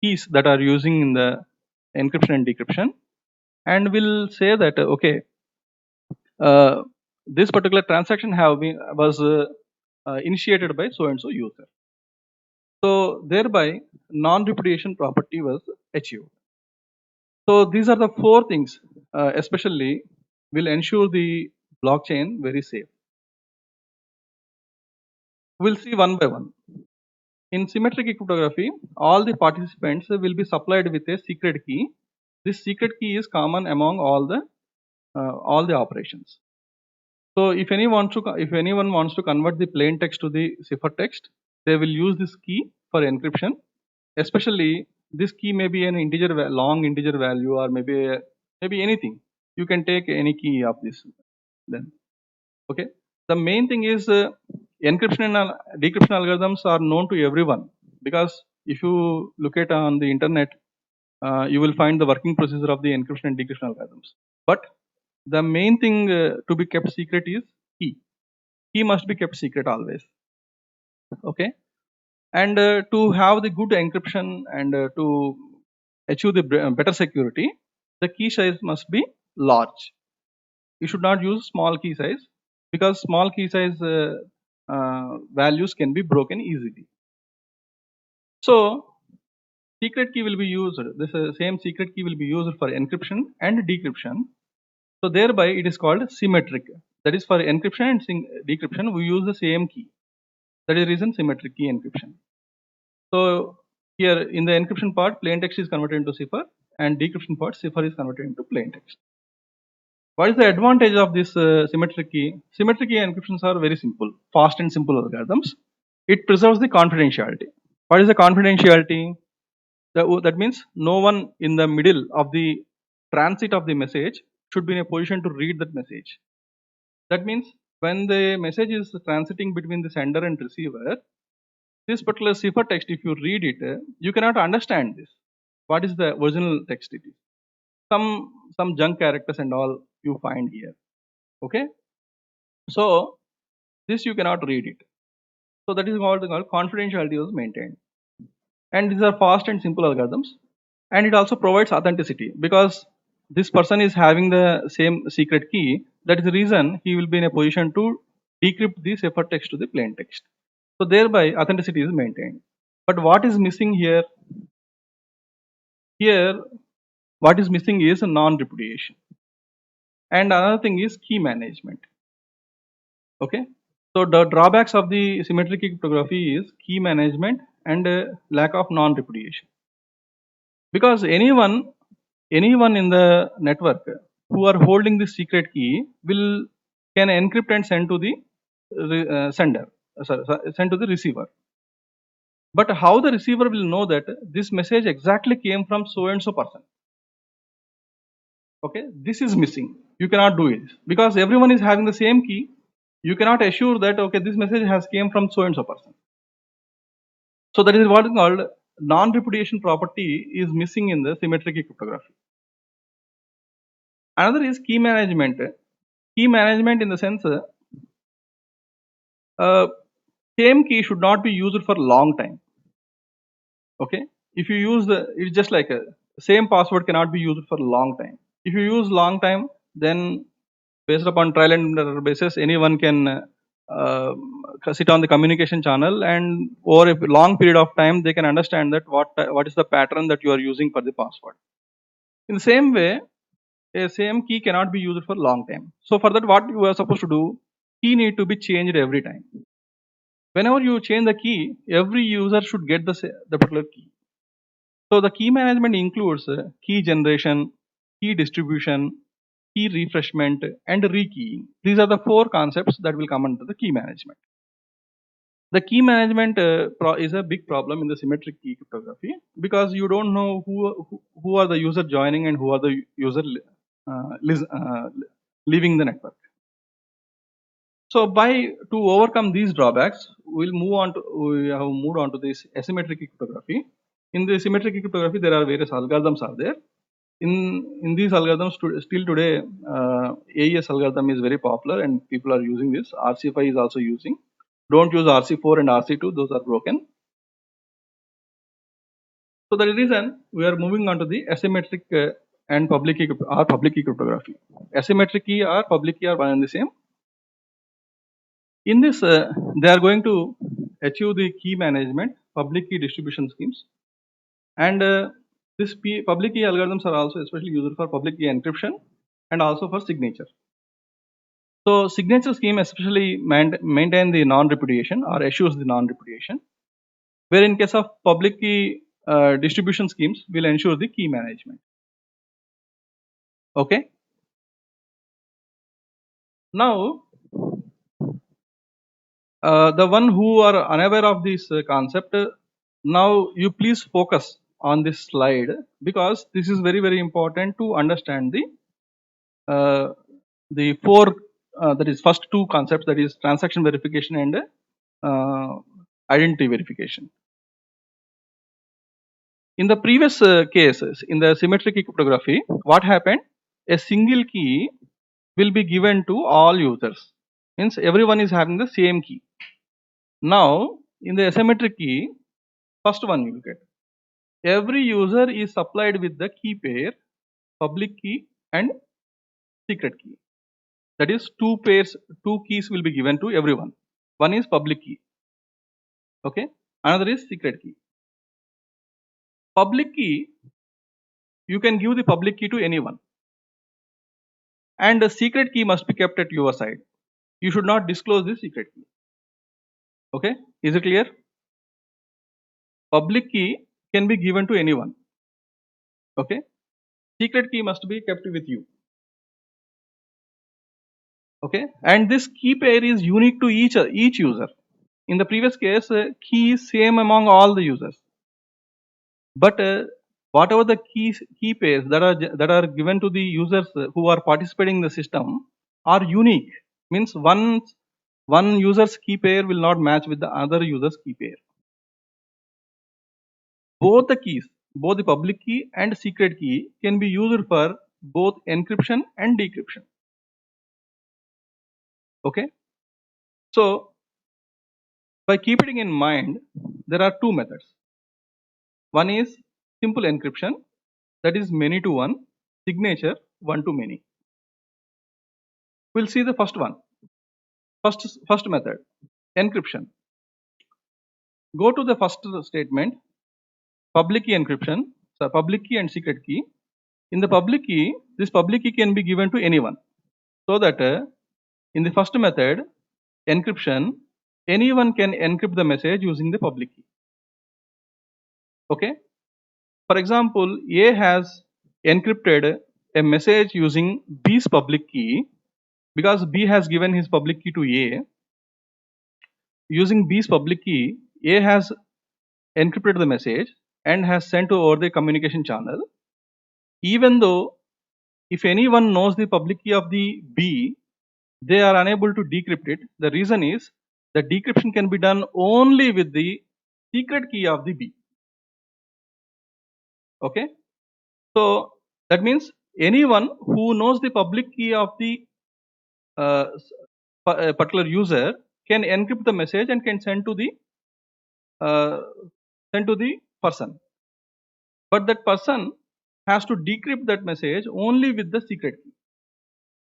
keys that are using in the encryption and decryption, and will say that okay, this particular transaction was initiated by so and so user. So thereby non-repudiation property was achieved. So these are the 4 things, especially will ensure the blockchain very safe. We'll see one by one. In symmetric cryptography, all the participants will be supplied with a secret key. This secret key is common among all the operations. So if anyone wants to convert the plain text to the ciphertext, they will use this key for encryption. Especially this key may be an long integer value, or maybe anything. You can take any key of this then. Okay. The main thing is encryption and decryption algorithms are known to everyone, because if you look at on the internet, you will find the working procedure of the encryption and decryption algorithms. But the main thing to be kept secret is key. Key must be kept secret always. Okay, and to have the good encryption and to achieve the better security, the key size must be large. you should not use small key size, because small key size values can be broken easily. So secret key will be used, this same secret key will be used for encryption and decryption. So thereby it is called symmetric. That is, for encryption and decryption we use the same key. That is the reason symmetric key encryption. So here in the encryption part, plain text is converted into cipher, and decryption part, cipher is converted into plain text. What is the advantage of this symmetric key? Symmetric key encryptions are very simple, fast and simple algorithms. It preserves the confidentiality. What is the confidentiality? That means no one in the middle of the transit of the message should be in a position to read that message. That means when the message is transiting between the sender and receiver, this particular cipher text, if you read it, you cannot understand this. What is the original text it is? Some junk characters and all you find here. Okay, so this you cannot read it. So that is called confidentiality was maintained. And these are fast and simple algorithms, and it also provides authenticity, because this person is having the same secret key. That is the reason he will be in a position to decrypt the cipher text to the plain text. So thereby authenticity is maintained. But what is missing here? Here, what is missing is a non-repudiation. And another thing is key management. Okay. So the drawbacks of the symmetric cryptography is key management and lack of non-repudiation. Because anyone in the network who are holding the secret key can encrypt and send to the send to the receiver. But how the receiver will know that this message exactly came from so and so person? Okay, this is missing. You cannot do it because everyone is having the same key. You cannot assure that okay, this message has came from so and so person. So that is what is called non-repudiation property is missing in the symmetric cryptography. Another is key management. Key management in the sense same key should not be used for a long time. Okay, if you use it's just like a same password cannot be used for a long time. If you use long time, then based upon trial and error basis, anyone can sit on the communication channel, and over a long period of time they can understand that what is the pattern that you are using for the password. In the same way, a same key cannot be used for a long time. So for that, what you are supposed to do, key need to be changed every time. Whenever you change the key, every user should get the particular key. So the key management includes key generation, key distribution, key refreshment, and rekeying. These are the four concepts that will come under the key management. The key management is a big problem in the symmetric key cryptography, because you don't know who are the user joining and who are the user leaving the network. So to overcome these drawbacks, we have moved on to this asymmetric cryptography. In the symmetric cryptography, there are various algorithms are there. In these algorithms, still today, AES algorithm is very popular and people are using this. RC5 is also using. Don't use RC4 and RC2; those are broken. So that is the reason we are moving on to the asymmetric and public key cryptography. Asymmetric key or public key are one and the same. In this, they are going to achieve the key management, public key distribution schemes, and this public key algorithms are also especially used for public key encryption and also for signature. So signature scheme especially maintain the non-repudiation or assures the non-repudiation, where in case of public key distribution schemes will ensure the key management. Okay. Now, the one who are unaware of this concept, now you please focus on this slide, because this is very important to understand the four that is first two concepts, that is transaction verification and identity verification. In the previous cases, in the symmetric cryptography, what happened? A single key will be given to all users. Means everyone is having the same key. Now, in the asymmetric key, first one you will get. Every user is supplied with the key pair, public key and secret key. That is, two keys will be given to everyone. One is public key. Okay. Another is secret key. Public key, you can give the public key to anyone. And the secret key must be kept at your side. You should not disclose the secret key. Okay. Is it clear? Public key can be given to anyone. Okay. Secret key must be kept with you. Okay. And this key pair is unique to each user. In the previous case, key is same among all the users. But whatever the key pairs that are given to the users who are participating in the system are unique. Means one user's key pair will not match with the other user's key pair. Both the keys, both the public key and secret key, can be used for both encryption and decryption. Okay. So by keeping in mind, there are two methods. One is simple encryption, that is many to one, signature one to many. We'll see the first one. First method, encryption. Go to the first statement, public key encryption, so public key and secret key. In the public key, this public key can be given to anyone. So that in the first method, encryption, anyone can encrypt the message using the public key. Okay. For example, A has encrypted a message using B's public key because B has given his public key to A. Using B's public key, A has encrypted the message and has sent over the communication channel. Even though if anyone knows the public key of the B, they are unable to decrypt it. The reason is the decryption can be done only with the secret key of the B. Okay. So that means anyone who knows the public key of the particular user can encrypt the message and can send to the person. But that person has to decrypt that message only with the secret key.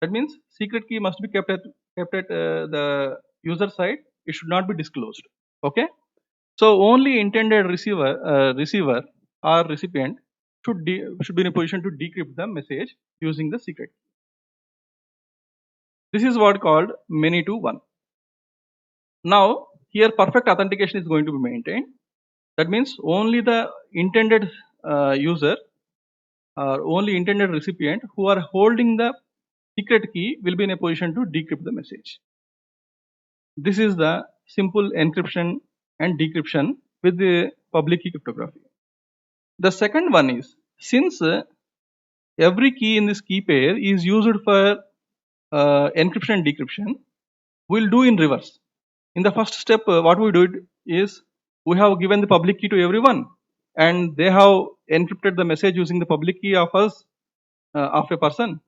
That means secret key must be kept at the user side. It should not be disclosed. Okay. So only intended receiver or recipient should be in a position to decrypt the message using the secret key. This is what called many to one. Now here perfect authentication is going to be maintained. That means only the intended user or only intended recipient who are holding the secret key will be in a position to decrypt the message. This is the simple encryption and decryption with the public key cryptography. The second one is, since every key in this key pair is used for encryption and decryption, we'll do in reverse. In the first step, what we do is we have given the public key to everyone, and they have encrypted the message using the public key of a person,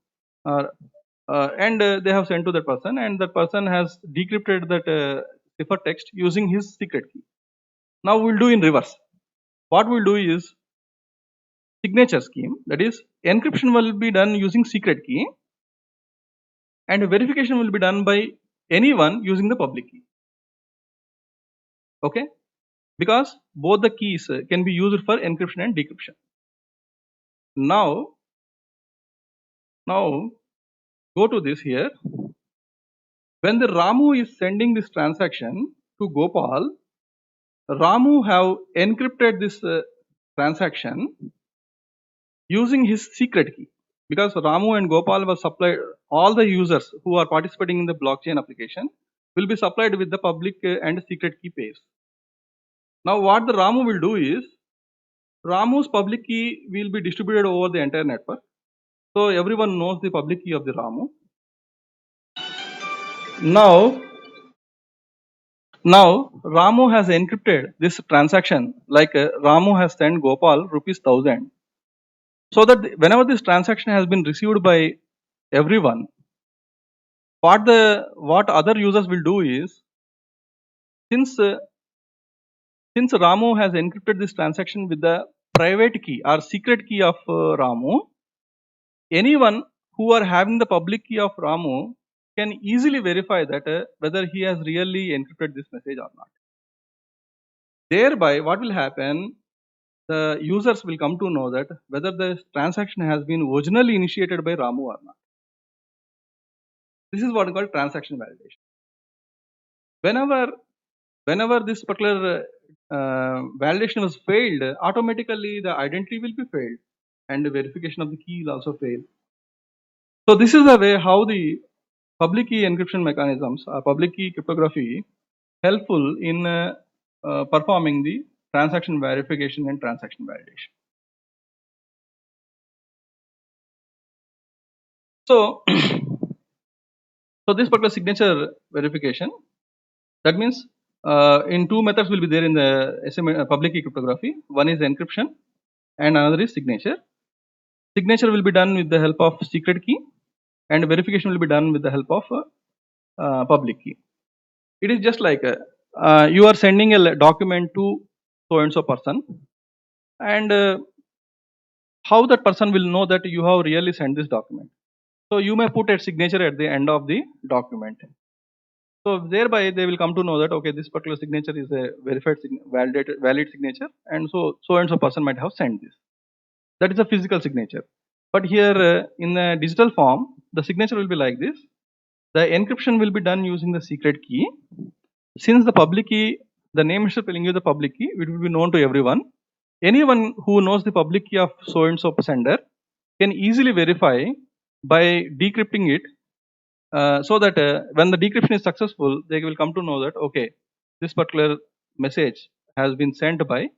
and they have sent to that person, and that person has decrypted that cipher text using his secret key. Now we'll do in reverse. What we'll do is signature scheme, that is encryption will be done using secret key and verification will be done by anyone using the public key. Okay, because both the keys can be used for encryption and decryption. Now go to this here. When the Ramu is sending this transaction to Gopal, Ramu have encrypted this transaction using his secret key, because Ramu and Gopal were supplied, all the users who are participating in the blockchain application will be supplied with the public and secret key pairs. Now what the Ramu will do is, Ramu's public key will be distributed over the entire network. So everyone knows the public key of the Ramu. Now Ramu has encrypted this transaction, like Ramu has sent Gopal ₹1000. So that whenever this transaction has been received by everyone, what other users will do is, since Ramu has encrypted this transaction with the private key or secret key of Ramu, anyone who are having the public key of Ramu can easily verify that whether he has really encrypted this message or not. Thereby, what will happen? The users will come to know that whether the transaction has been originally initiated by Ramu or not. This is what is called transaction validation. Whenever this particular validation was failed, automatically the identity will be failed and the verification of the key will also fail. So this is the way how the public key encryption mechanisms or public key cryptography helpful in performing the transaction verification and transaction validation. So, so this particular signature verification, that means in two methods will be there in the public key cryptography. One is encryption and another is signature. Signature will be done with the help of secret key and verification will be done with the help of public key. It is just like you are sending a document to so and so person, and how that person will know that you have really sent this document. So you may put a signature at the end of the document. So thereby they will come to know that okay, this particular signature is a verified, valid signature, and so and so person might have sent this. That is a physical signature. But here in the digital form, the signature will be like this. The encryption will be done using the secret key. Since the public key, the name is telling you the public key, it will be known to everyone. Anyone who knows the public key of so and so sender can easily verify by decrypting it, so that when the decryption is successful, they will come to know that okay, this particular message has been sent by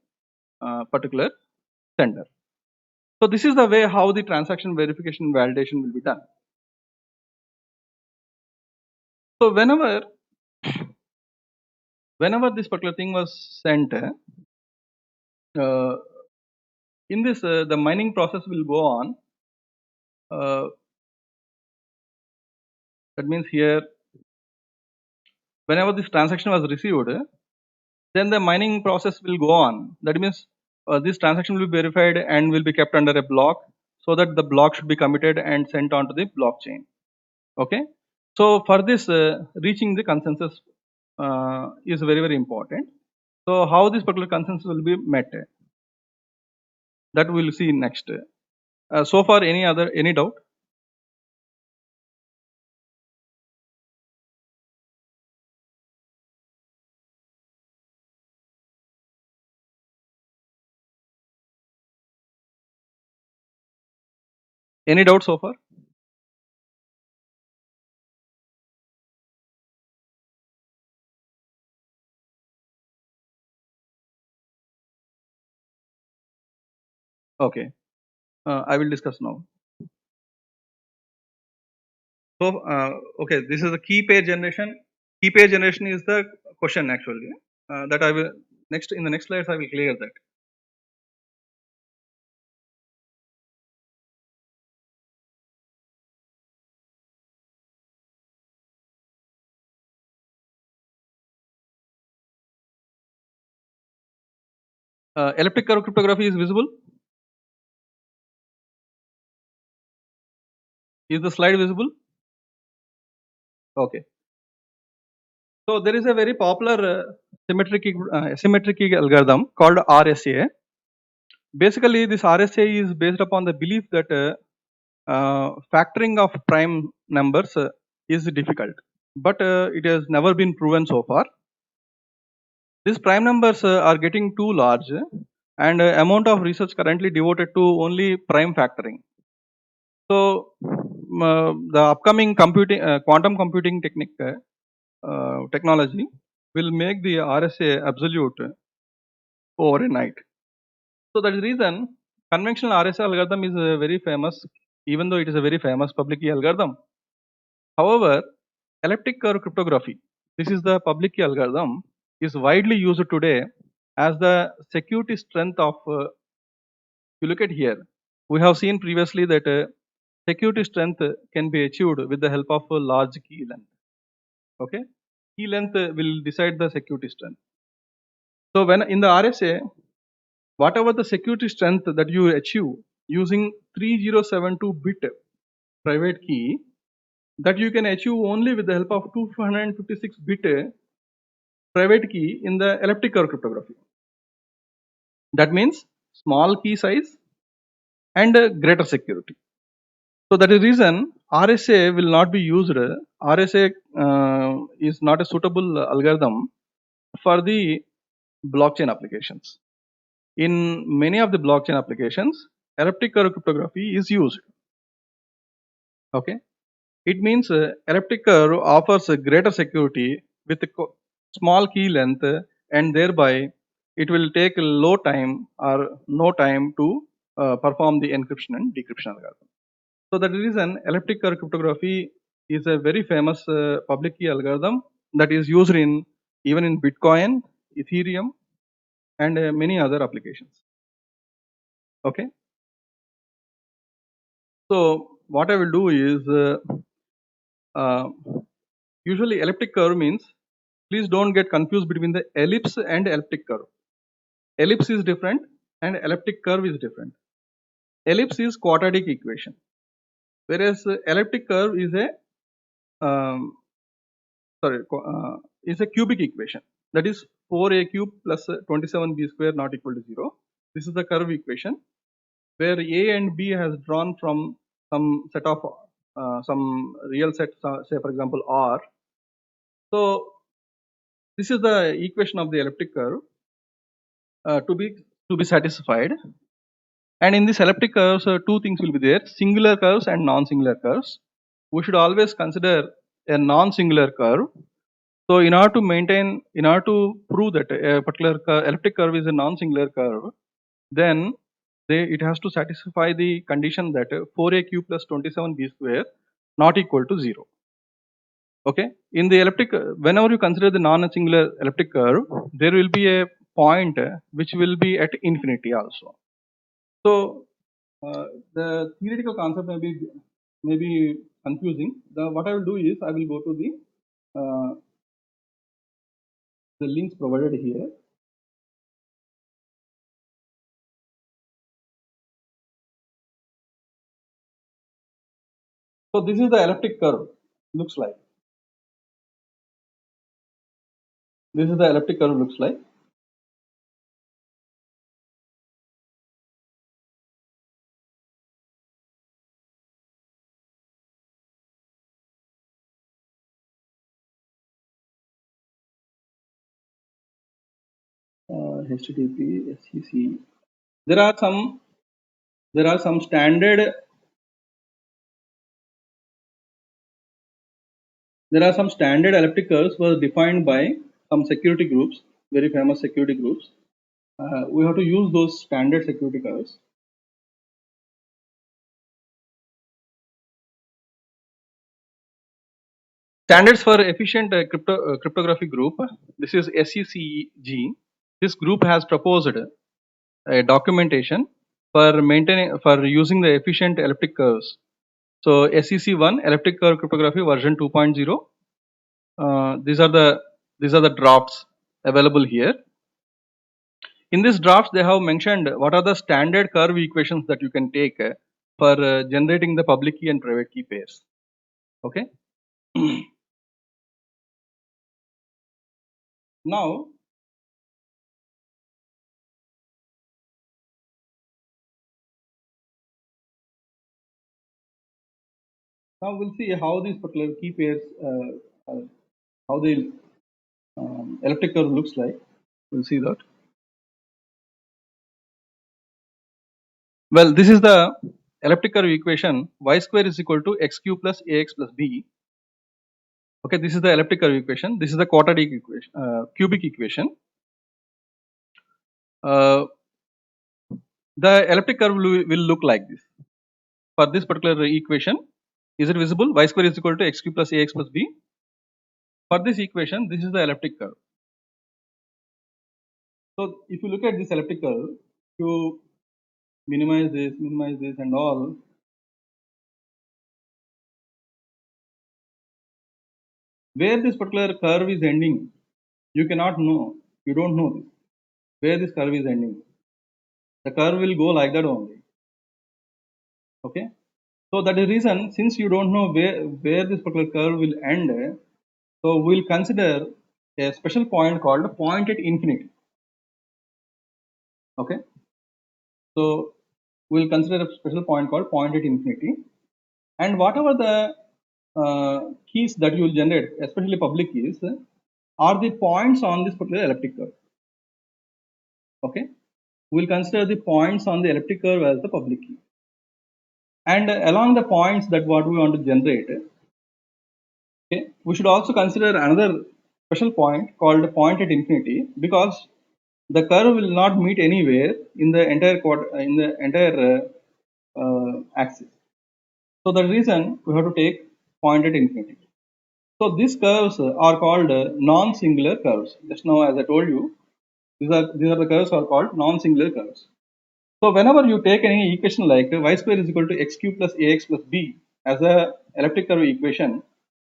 particular sender. So this is the way how the transaction verification and validation will be done. So whenever this particular thing was sent, in this the mining process will go on. That means here, whenever this transaction was received, then the mining process will go on. That means this transaction will be verified and will be kept under a block, so that the block should be committed and sent onto the blockchain. Okay. So for this, reaching the consensus is very, very important. So how this particular consensus will be met, that we will see next. So far, any doubt? Any doubt so far? Okay. I will discuss now. So, okay, this is the key pair generation. Key pair generation is the question actually. That I will next in the next slides I will clear that. Elliptic curve cryptography is visible. Is the slide visible? Okay. So there is a very popular symmetric key algorithm called RSA. Basically, this RSA is based upon the belief that factoring of prime numbers is difficult, but it has never been proven so far. These prime numbers are getting too large, and amount of research currently devoted to only prime factoring. So the upcoming quantum computing technology will make the RSA absolute overnight. So that is the reason conventional RSA algorithm is very famous, even though it is a very famous public key algorithm. However, elliptic curve cryptography, this is the public key algorithm, is widely used today as the security strength of, you look at here, we have seen previously that security strength can be achieved with the help of a large key length. Okay, key length will decide the security strength. So when in the RSA, whatever the security strength that you achieve using 3072 bit private key, that you can achieve only with the help of 256-bit private key in the elliptic curve cryptography. That means small key size and greater security. So that is the reason RSA will not be used. RSA is not a suitable algorithm for the blockchain applications. In many of the blockchain applications, elliptic curve cryptography is used. Okay, it means elliptic curve offers a greater security with a small key length, and thereby it will take low time or no time to perform the encryption and decryption algorithm. So that is the reason elliptic curve cryptography is a very famous public key algorithm that is used in even in Bitcoin, Ethereum, and many other applications. Okay. So what I will do is uh, usually elliptic curve means, please don't get confused between the ellipse and elliptic curve. Ellipse is different and elliptic curve is different. Ellipse is quadratic equation, whereas elliptic curve is a um, is a cubic equation. That is 4a cube plus 27b square not equal to 0. This is the curve equation where a and b has drawn from some set of some real set, say for example R. So this is the equation of the elliptic curve to be satisfied. And in this elliptic curves, two things will be there: singular curves and non-singular curves. We should always consider a non-singular curve. So in order to prove that a particular elliptic curve is a non-singular curve, then it has to satisfy the condition that 4a cube plus 27b square not equal to 0. Okay. In the elliptic, whenever you consider the non-singular elliptic curve, there will be a point which will be at infinity also. So the theoretical concept may be confusing. What I will do is I will go to the links provided here. So this is the elliptic curve. Looks like this is the elliptic curve. Looks like. HTTP SEC. There are some standard elliptic curves were defined by some security groups, very famous security groups. We have to use those standard security curves. Standards for efficient cryptography group. This is SECG. This group has proposed a documentation for using the efficient elliptic curves. So SEC1 elliptic curve cryptography version 2.0. These are the drafts available here. In this drafts, they have mentioned what are the standard curve equations that you can take for generating the public key and private key pairs. Okay. Now we'll see how these particular key pairs, how the elliptic curve looks like. We'll see that. Well, this is the elliptic curve equation. Y square is equal to x cube plus ax plus b. Okay, this is the elliptic curve equation. This is the quadratic equation, cubic equation. The elliptic curve will look like this. For this particular equation, is it visible? Y square is equal to x cube plus ax plus b. For this equation, this is the elliptic curve. So if you look at this elliptic curve, you minimize this, and all. Where this particular curve is ending, you cannot know. You don't know this. Where this curve is ending. The curve will go like that only. Okay. So that is the reason, since you don't know where this particular curve will end, so we'll consider a special point called point at infinity. Okay. So we'll consider a special point called point at infinity, and whatever the keys that you will generate, especially public keys, are the points on this particular elliptic curve. Okay. We'll consider the points on the elliptic curve as the public key. And along the points that what we want to generate, okay, we should also consider another special point called point at infinity, because the curve will not meet anywhere in the entire axis. So the reason we have to take point at infinity. So these curves are called non-singular curves. Just now, as I told you, these are the curves are called non-singular curves. So whenever you take any equation like y square is equal to x cube plus ax plus b as a elliptic curve equation,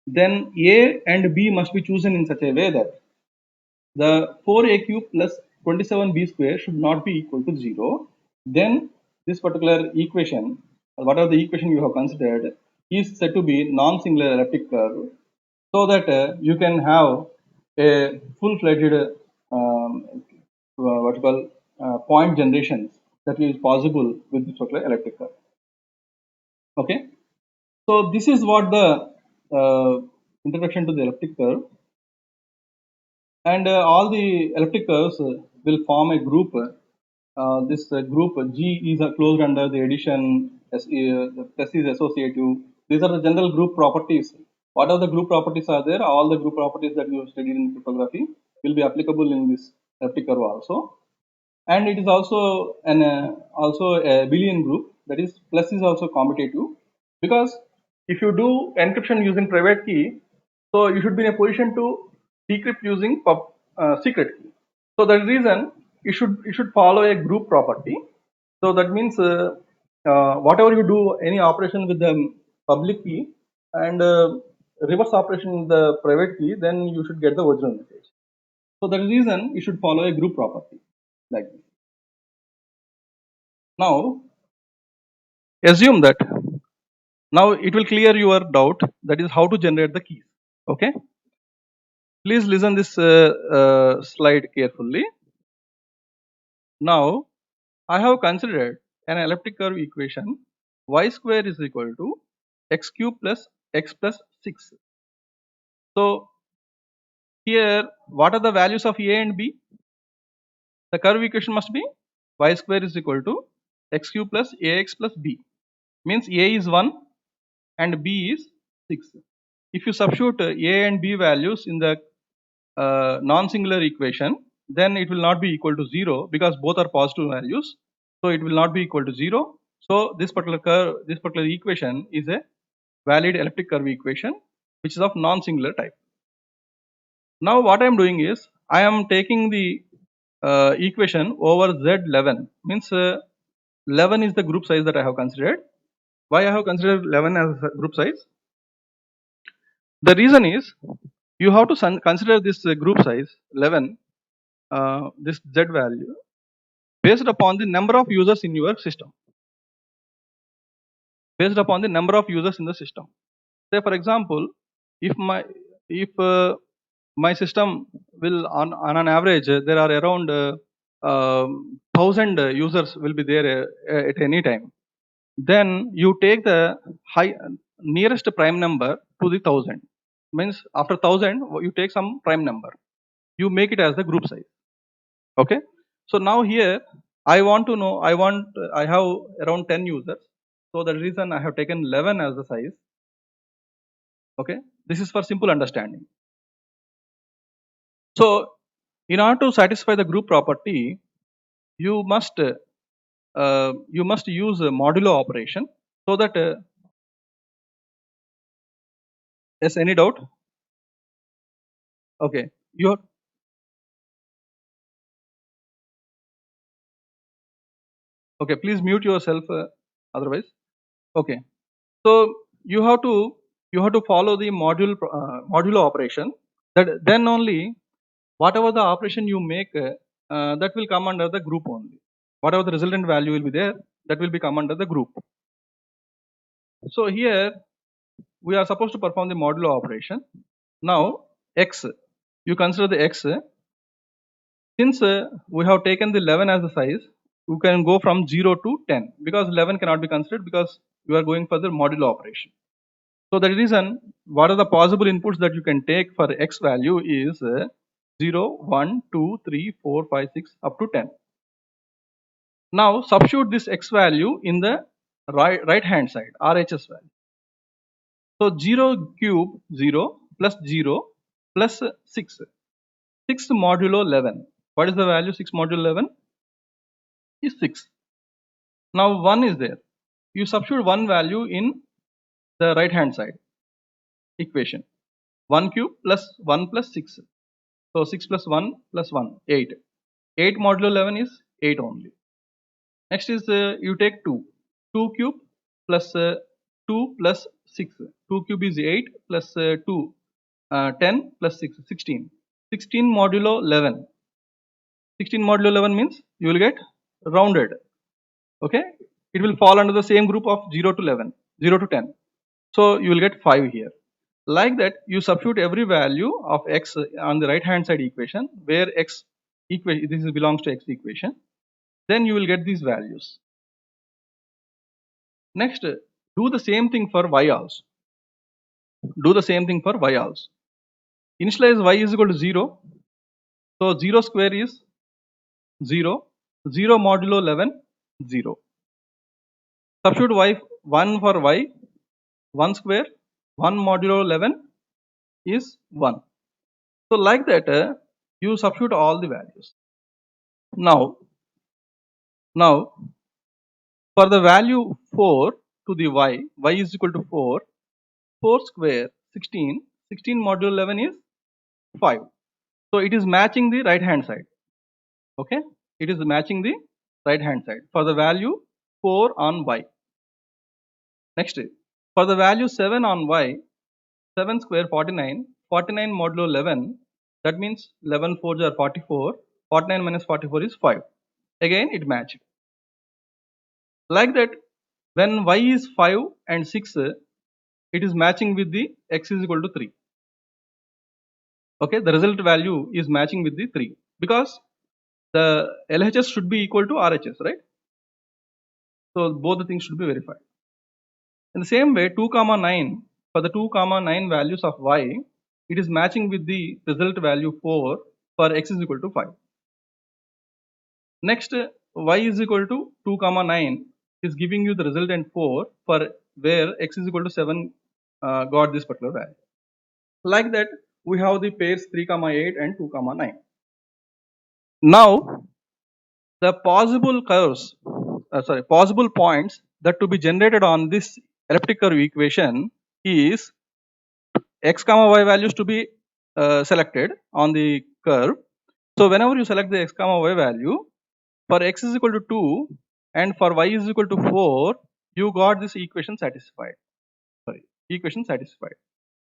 then a and b must be chosen in such a way that the 4a cube plus 27b square should not be equal to 0. Then this particular equation, whatever the equation you have considered, is said to be non-singular elliptic curve, so that you can have a full-fledged what you call point generations that is possible with this particular elliptic curve. Okay, so this is what the introduction to the elliptic curve, and all the elliptic curves will form a group. This group G is closed under the addition. The S is associative. These are the general group properties. What are the group properties are there? All the group properties that you have studied in cryptography will be applicable in this elliptic curve also. And it is also also a Abelian group, that is plus is also commutative, because if you do encryption using private key, so you should be in a position to decrypt using secret key. So that reason you should follow a group property. So that means whatever you do, any operation with the public key and reverse operation with the private key, then you should get the original message. So that reason you should follow a group property like this. Now assume that now it will clear your doubt, that is how to generate the keys. Okay, please listen this slide carefully. Now I have considered an elliptic curve equation y square is equal to x cube plus x plus 6. So here what are the values of a and b? The curve equation must be y square is equal to x cube plus ax plus b, means a is 1 and b is 6. If you substitute a and b values in the non-singular equation, then it will not be equal to 0, because both are positive values. So it will not be equal to 0. So this particular curve, this particular equation is a valid elliptic curve equation which is of non-singular type. Now what I am doing is I am taking the equation over Z11, means 11 is the group size that I have considered. Why I have considered 11 as a group size? The reason is you have to consider this group size 11, this Z value, based upon the number of users in your system. Based upon the number of users in the system. Say for example, if my system will on an average there are around 1000 users will be there at any time, then you take the nearest prime number to the 1000, means after 1000 you take some prime number, you make it as the group size. Okay, so now here I want to know, I have around 10 users, so the reason I have taken 11 as the size. Okay, this is for simple understanding. So in order to satisfy the group property, you must use a modulo operation, so that yes, any doubt? Okay, you okay, please mute yourself otherwise. Okay, so you have to follow the modulo operation, that then only whatever the operation you make that will come under the group only. Whatever the resultant value will be there, that will be come under the group. So here we are supposed to perform the modulo operation. Now x, you consider the x. Since we have taken the 11 as the size, you can go from 0 to 10 because 11 cannot be considered because you are going for the modulo operation. So the reason, what are the possible inputs that you can take for x value is 0, 1, 2, 3, 4, 5, 6 up to 10. Now substitute this x value in the right hand side, RHS value. So 0 cube 0 plus 0 plus 6. 6 modulo 11. What is the value 6 modulo 11? Is 6. Now 1 is there. You substitute 1 value in the right hand side equation. 1 cube plus 1 plus 6. So 6 plus 1 plus 1, 8. 8 modulo 11 is 8 only. Next is you take 2. 2 cube plus 2 plus 6. 2 cube is 8 plus 2. 10 plus 6, 16. 16 modulo 11. 16 modulo 11 means you will get rounded. Okay, it will fall under the same group of 0 to 11, 0 to 10. So you will get 5 here. Like that, you substitute every value of x on the right hand side equation where x equation, this belongs to x equation. Then you will get these values. Next, do the same thing for y also. Do the same thing for y also. Initialize y is equal to 0. So 0 square is 0. 0 modulo 11, 0. Substitute y 1 for y. 1 square, 1 modulo 11 is 1. So like that, you substitute all the values. Now for the value 4 to the y is equal to 4. 4 square 16. 16 modulo 11 is 5. So it is matching the right hand side. Okay, it is matching the right hand side for the value 4 on y. Next, for the value 7 on y, 7 square 49. 49 modulo 11, that means 11 4s are 44. 49 minus 44 is 5. Again it matched. Like that, when y is 5 and 6, it is matching with the x is equal to 3. Okay, the result value is matching with the 3 because the LHS should be equal to RHS, right? So both the things should be verified. In the same way, 2 comma 9, for the 2 comma 9 values of y, it is matching with the result value 4 for x is equal to 5. Next, y is equal to 2 comma 9 is giving you the resultant 4 for where x is equal to 7 got this particular value. Like that, we have the pairs 3 comma 8 and 2 comma 9. Now the possible curves, possible points that to be generated on this elliptic curve equation is x comma y values to be selected on the curve. So whenever you select the x comma y value, for x is equal to 2 and for y is equal to 4, you got this equation satisfied. Equation satisfied.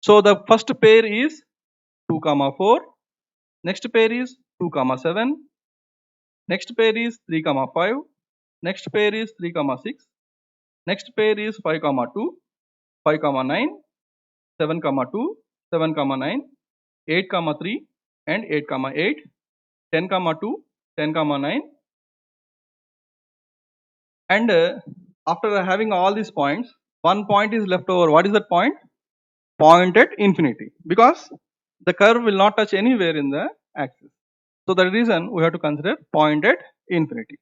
So the first pair is 2 comma 4, next pair is 2 comma 7, next pair is 3 comma 5, next pair is 3 comma 6, next pair is 5 comma 2, 5 comma 9, 7 comma 2, 7 comma 9, 8 comma 3 and 8 comma 8, 10 comma 2, 10 comma 9, and after having all these points, one point is left over. What is that point? Point at infinity, because the curve will not touch anywhere in the axis. So the reason we have to consider point at infinity.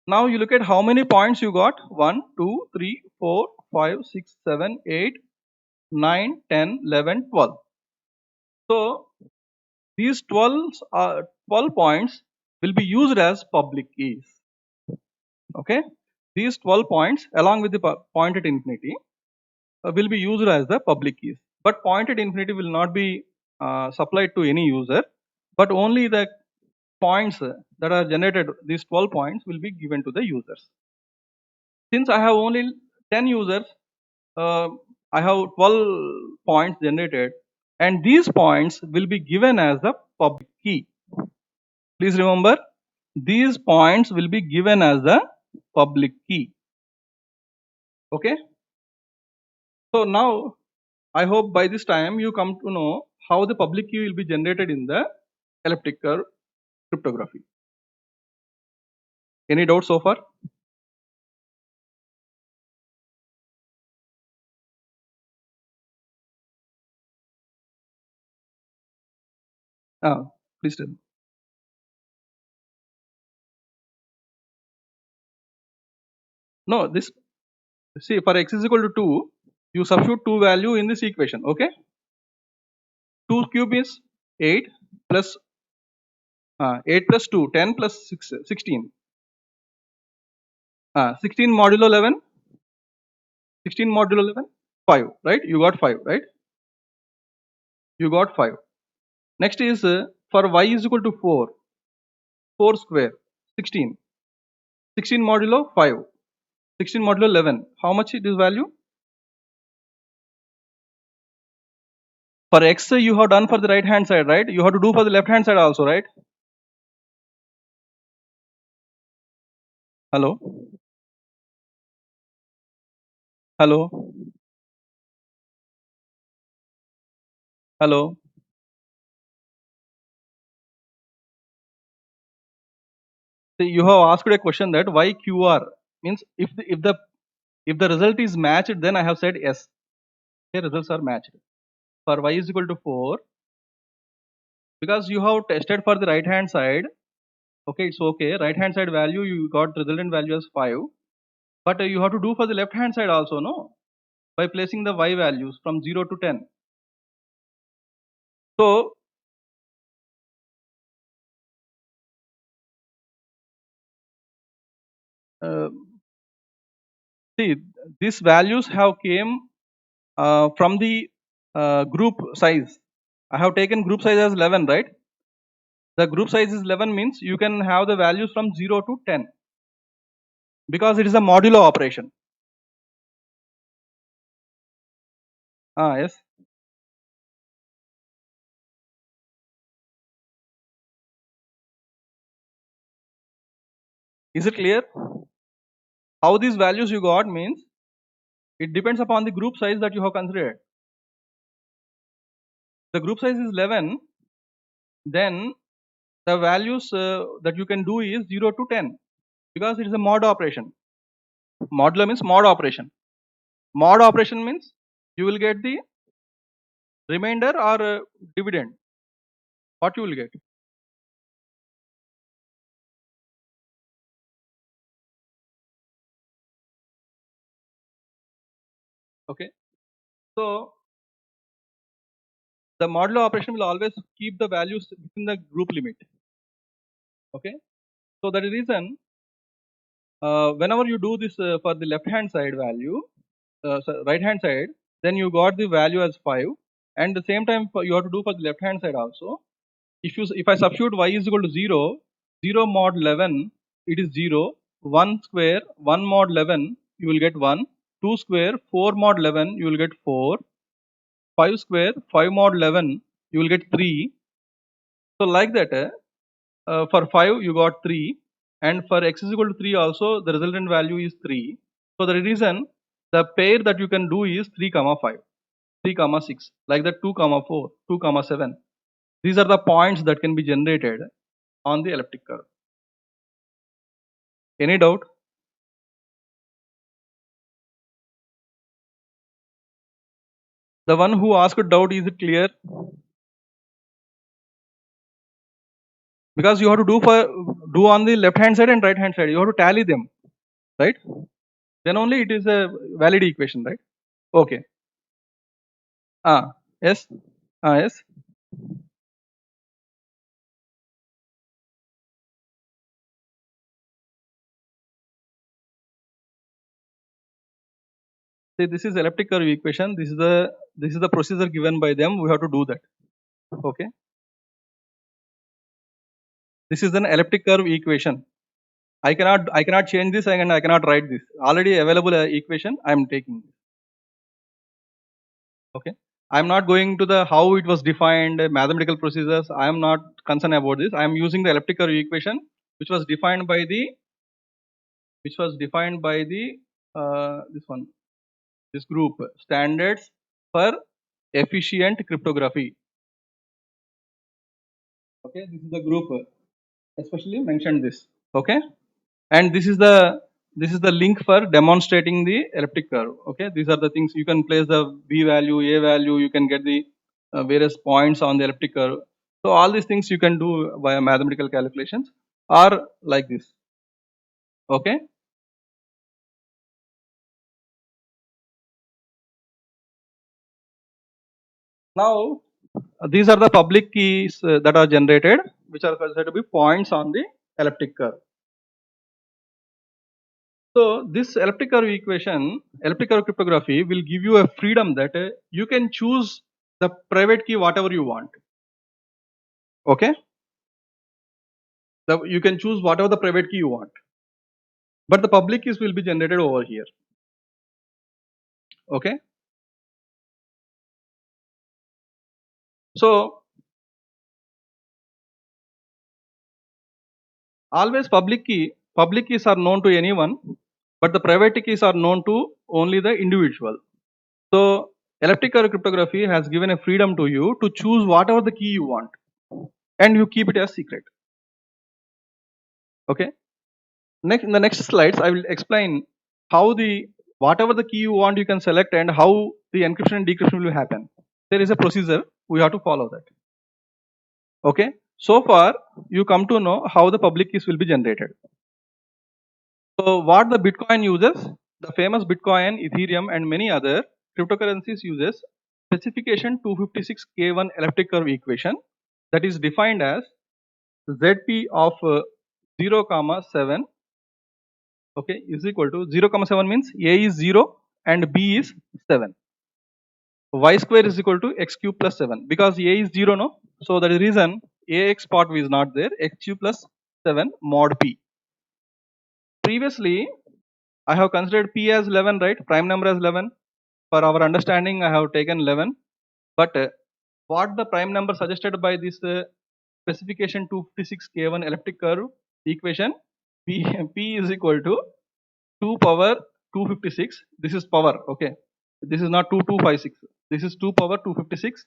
Now you look at how many points you got. 1, 2, 3, 4, 5, 6, 7, 8, 9, 10, 11, 12. So these 12 points will be used as public keys. Okay, these 12 points along with the point at infinity will be used as the public keys. But point at infinity will not be supplied to any user, but only the points that are generated, these 12 points will be given to the users. Since I have only 10 users, I have 12 points generated, and these points will be given as the public key. Please remember, these points will be given as the public key. Okay. So now I hope by this time you come to know how the public key will be generated in the elliptic curve cryptography. Any doubt so far? Please tell me. No, this, see, for x is equal to 2, you substitute 2 value in this equation, okay? 2 cube is 8 plus 8 plus 2, 10 plus 6, 16. 16 modulo 11, 16 modulo 11, 5, right? You got 5, right? You got 5. Next is for y is equal to 4, 4 square, 16. 16 modulo 5, 16 modulo 11. How much it is value? For x you have done for the right hand side, right? You have to do for the left hand side also, right? Hello? Hello? Hello? See, you have asked a question that why QR means if the result is matched, then I have said yes. Here results are matched. For y is equal to 4, because you have tested for the right hand side. Okay, it's okay. Right hand side value you got resultant value as 5, but you have to do for the left hand side also, no? By placing the y values from 0 to 10. So see, these values have came from the group size. I have taken group size as 11, right? The group size is 11 means you can have the values from 0 to 10 because it is a modulo operation. Yes. Is it clear? How these values you got means it depends upon the group size that you have considered. The group size is 11, then the values that you can do is 0 to 10 because it is a mod operation. Modulo means mod operation. Mod operation means you will get the remainder or dividend. What you will get? Okay. So the modulo operation will always keep the values within the group limit. Okay. So that is reason whenever you do this for the left hand side value, so right hand side, then you got the value as 5, and the same time you have to do for the left hand side also. If I substitute y is equal to 0, 0 mod 11, it is 0, 1 square, 1 mod 11, you will get 1, 2 square, 4 mod 11, you will get 4, 5 square, 5 mod 11, you will get 3. So like that, for 5 you got 3, and for x is equal to 3 also the resultant value is 3. So the reason the pair that you can do is 3 comma 5, 3 comma 6, like that 2 comma 4, 2 comma 7. These are the points that can be generated on the elliptic curve. Any doubt? The one who asked doubt, is it clear? Because you have to do on the left hand side and right hand side. You have to tally them, right? Then only it is a valid equation, right? Okay. Yes. Yes. See, this is elliptic curve equation. This is the procedure given by them. We have to do that. Okay. This is an elliptic curve equation. I cannot change this and I cannot write this. Already available equation. I am taking. Okay. I am not going to the how it was defined, mathematical procedures. I am not concerned about this. I am using the elliptic curve equation, which was defined by the this one. this group, standards for efficient cryptography. Okay, this is the group especially mentioned this. Okay, and this is the link for demonstrating the elliptic curve. Okay, these are the things you can place the b value, a value, you can get the various points on the elliptic curve. So all these things you can do via mathematical calculations are like this. Okay, now these are the public keys that are generated, which are considered to be points on the elliptic curve. So this elliptic curve equation, elliptic curve cryptography will give you a freedom that you can choose the private key whatever you want. Okay, you can choose whatever the private key you want, but the public keys will be generated over here. Okay, so always public keys are known to anyone, but the private keys are known to only the individual. So elliptic curve cryptography has given a freedom to you to choose whatever the key you want, and you keep it as secret. Okay, next in the next slides I will explain how the whatever the key you want you can select and how the encryption and decryption will happen. There is a procedure, we have to follow that. Okay, so far you come to know how the public keys will be generated. So what the Bitcoin uses, the famous Bitcoin, Ethereum and many other cryptocurrencies uses specification 256K1 elliptic curve equation that is defined as ZP of 0, 7, okay, is equal to 0, 7 means A is 0 and B is 7. Y square is equal to x cube plus 7 because A is 0, no? So that is the reason AX part is not there, x cube plus 7 mod P. Previously I have considered P as 11, right? Prime number as 11. For our understanding I have taken 11, but what the prime number suggested by this specification 256K1 elliptic curve equation, P is equal to 2 power 256. This is power, okay, this is not 2256, this is 2 power 256,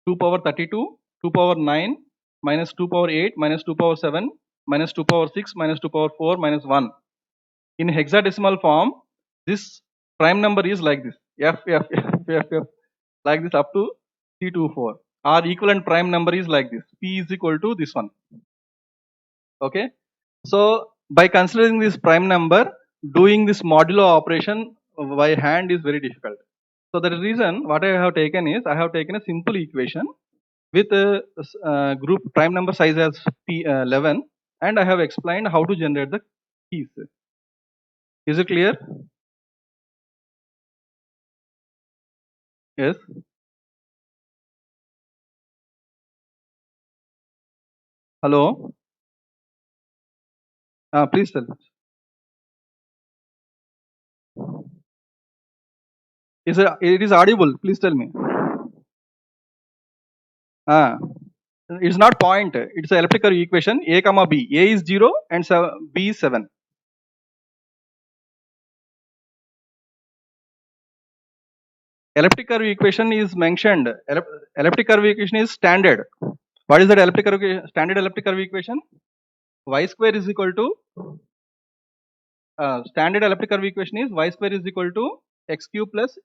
2 power 32, 2 power 9 minus 2 power 8 minus 2 power 7 minus 2 power 6 minus 2 power 4 minus 1. In hexadecimal form this prime number is like this, f like this up to C24. Our equivalent prime number is like this, P is equal to this one. Okay, so by considering this prime number, doing this modulo operation by hand is very difficult. So the reason what I have taken is I have taken a simple equation with a group prime number size as P11, and I have explained how to generate the keys. Is it clear? Yes. Hello. Please tell. It is audible? Please tell me. It's not point. It's an elliptic curve equation. A comma B. A is 0 and B is 7. Elliptic curve equation is mentioned. Elliptic curve equation is standard. What is that standard elliptic curve equation? Y square is equal to standard elliptic curve equation is y square is equal to x cube plus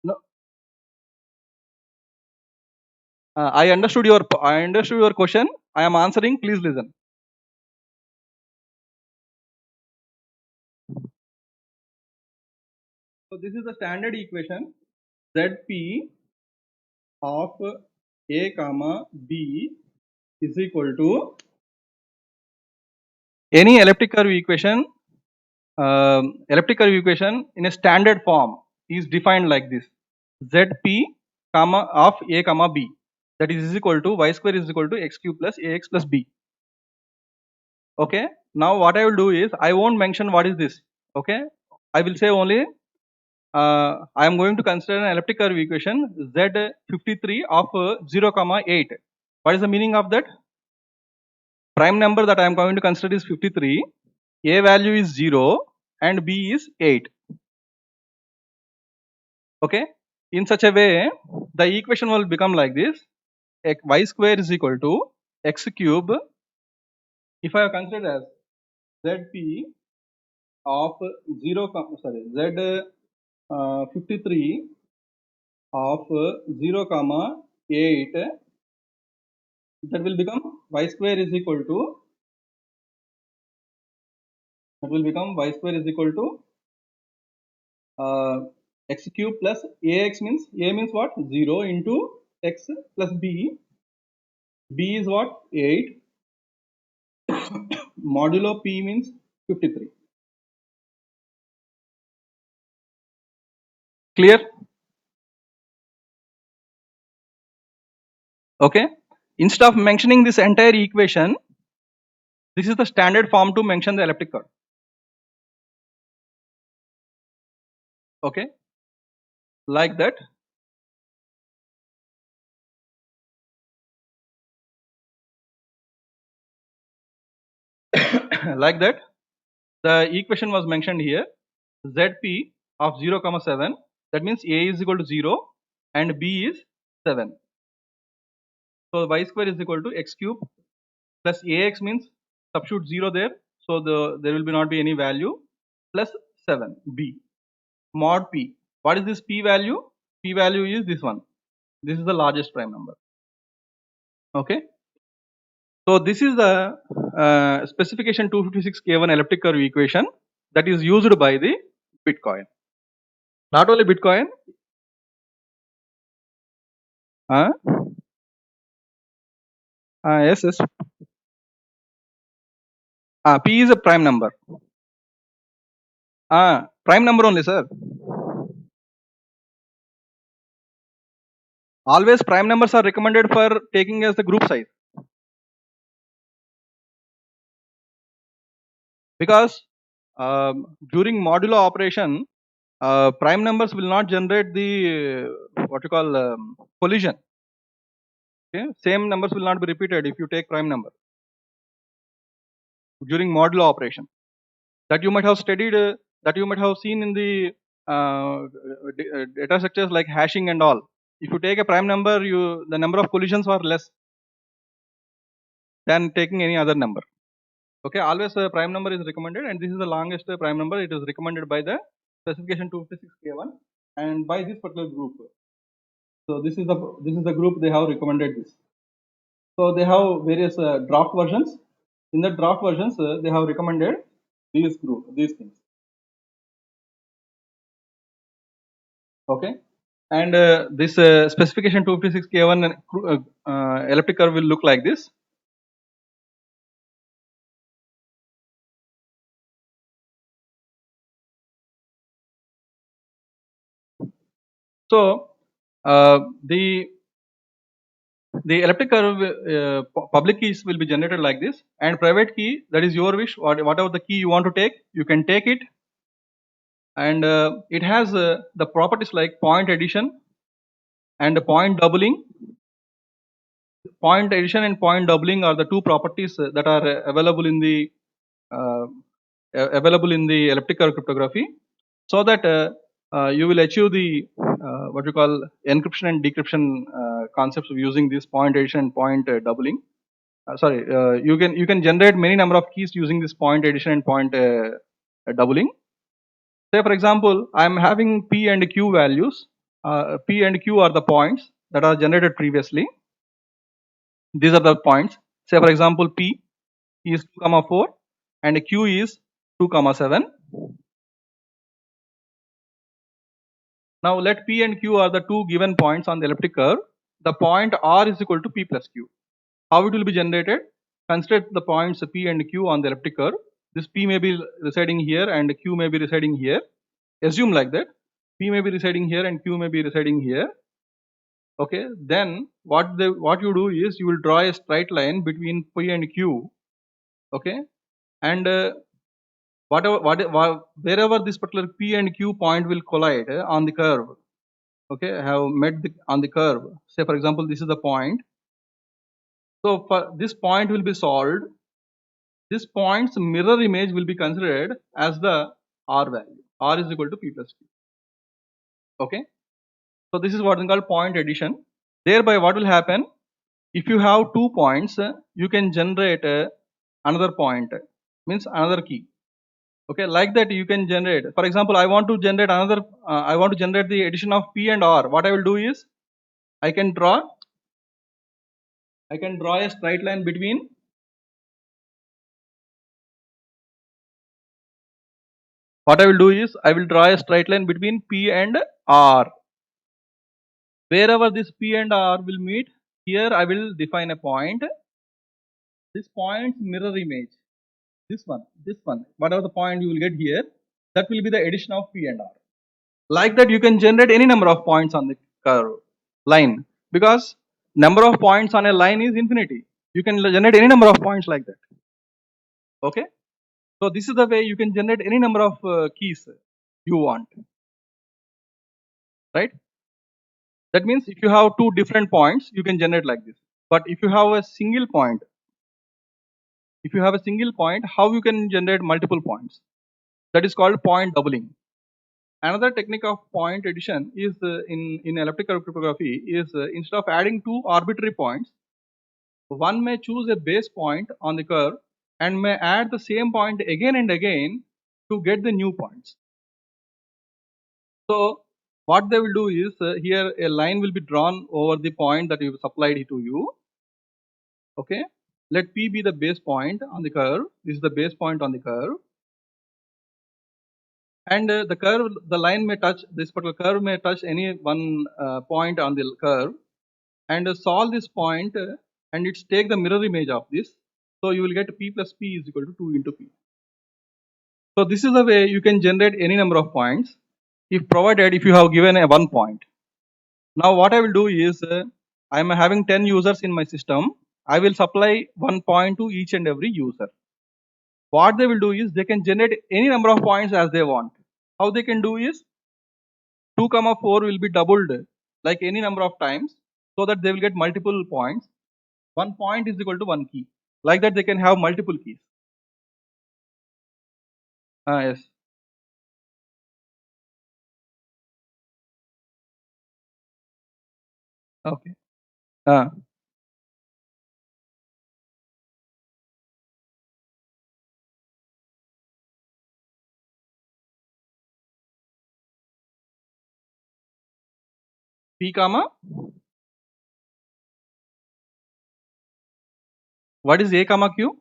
no. I understood your question. I am answering. Please listen. So this is the standard equation. ZP of A comma B is equal to any elliptic curve equation. Elliptic curve equation in a standard form is defined like this: ZP comma of A comma B, that is equal to y square is equal to x cube plus ax plus b. Okay. Now what I will do is I won't mention what is this. Okay. I will say only I am going to consider an elliptic curve equation Z53 of 0 comma 8. What is the meaning of that? Prime number that I am going to consider is 53. A value is 0 and B is 8. Okay, in such a way the equation will become like this: y square is equal to x cube, if I have considered as zp of 53 of 0 comma 8, that will become y square is equal to x cube plus ax means a means what, 0 into x plus b is what, 8 modulo p means 53. Clear? Okay, instead of mentioning this entire equation, this is the standard form to mention the elliptic curve. Okay, like that. Like that, the equation was mentioned here: zp of 0 comma 7, that means a is equal to 0 and b is 7. So y square is equal to x cube plus ax means substitute 0 there, so there will be not be any value, plus 7 b mod p. What is this p value? P value is this one. This is the largest prime number. Okay, so this is the specification 256 K1 elliptic curve equation that is used by the Bitcoin. Not only Bitcoin, yes, yes. P is a prime number. Prime number only, sir. Always prime numbers are recommended for taking as the group size, because during modulo operation, prime numbers will not generate the what you call collision. Okay, same numbers will not be repeated if you take prime number during modulo operation. That you might have studied, that you might have seen in the data structures like hashing and all. If you take a prime number, the number of collisions are less than taking any other number. Okay, always a prime number is recommended, and this is the longest prime number. It is recommended by the specification 256 K1 and by this particular group. So this is the group they have recommended this. So they have various draft versions. In the draft versions, they have recommended these things. Okay, and this specification 256 K1 elliptic curve will look like this. So the elliptic curve public keys will be generated like this, and private key, that is your wish. Whatever the key you want to take, you can take it, and it has the properties like point addition and point doubling. Point addition and point doubling are the two properties that are uh, available in the elliptic curve cryptography, so that you will achieve the what you call encryption and decryption concepts of using this point addition and point doubling. You can generate many number of keys using this point addition and point doubling. Say for example, I am having p and q values. P and q are the points that are generated previously. These are the points. Say for example, p is 2 comma 4 and q is 2 comma 7. Now let p and q are the two given points on the elliptic curve. The point r is equal to p plus q. How it will be generated? Consider the points p and q on the elliptic curve. This p may be residing here and q may be residing here. Assume like that. P may be residing here and q may be residing here. Okay, then what you do is you will draw a straight line between p and q. Okay, and wherever this particular p and q point will collide on the curve, okay, have met on the curve. Say for example, this is the point. So for this point will be solved this point's mirror image will be considered as the R value. R is equal to P plus Q. Okay. So this is what is called point addition. Thereby what will happen? If you have 2 points, you can generate another point, means another key. Okay, like that you can generate. For example, I want to generate another. I want to generate the addition of P and R. What I will do is, I can draw a straight line between. What I will do is, I will draw a straight line between P and R. Wherever this P and R will meet, here I will define a point. This point's mirror image, this one, whatever the point you will get here, that will be the addition of P and R. Like that, you can generate any number of points on the curve line, because number of points on a line is infinity. You can generate any number of points like that. Okay, so this is the way you can generate any number of keys you want, right? That means if you have 2 different points, you can generate like this. But if you have a single point, how you can generate multiple points? That is called point doubling. Another technique of point addition is in elliptic cryptography is instead of adding 2 arbitrary points, one may choose a base point on the curve and may add the same point again and again to get the new points. So what they will do is, here a line will be drawn over the point that you supplied to you. Okay, let P be the base point on the curve. This is the base point on the curve, and the line may touch, this particular curve may touch any one point on the curve, and solve this point, and it's take the mirror image of this. So you will get P plus P is equal to 2 into P. So this is the way you can generate any number of points, if provided if you have given a 1 point. Now what I will do is, I am having 10 users in my system. I will supply 1 point to each and every user. What they will do is, they can generate any number of points as they want. How they can do is, 2, 4 will be doubled like any number of times, so that they will get multiple points. 1 point is equal to 1 key. Like that they can have multiple keys. Yes. Okay. P comma, what is A comma Q?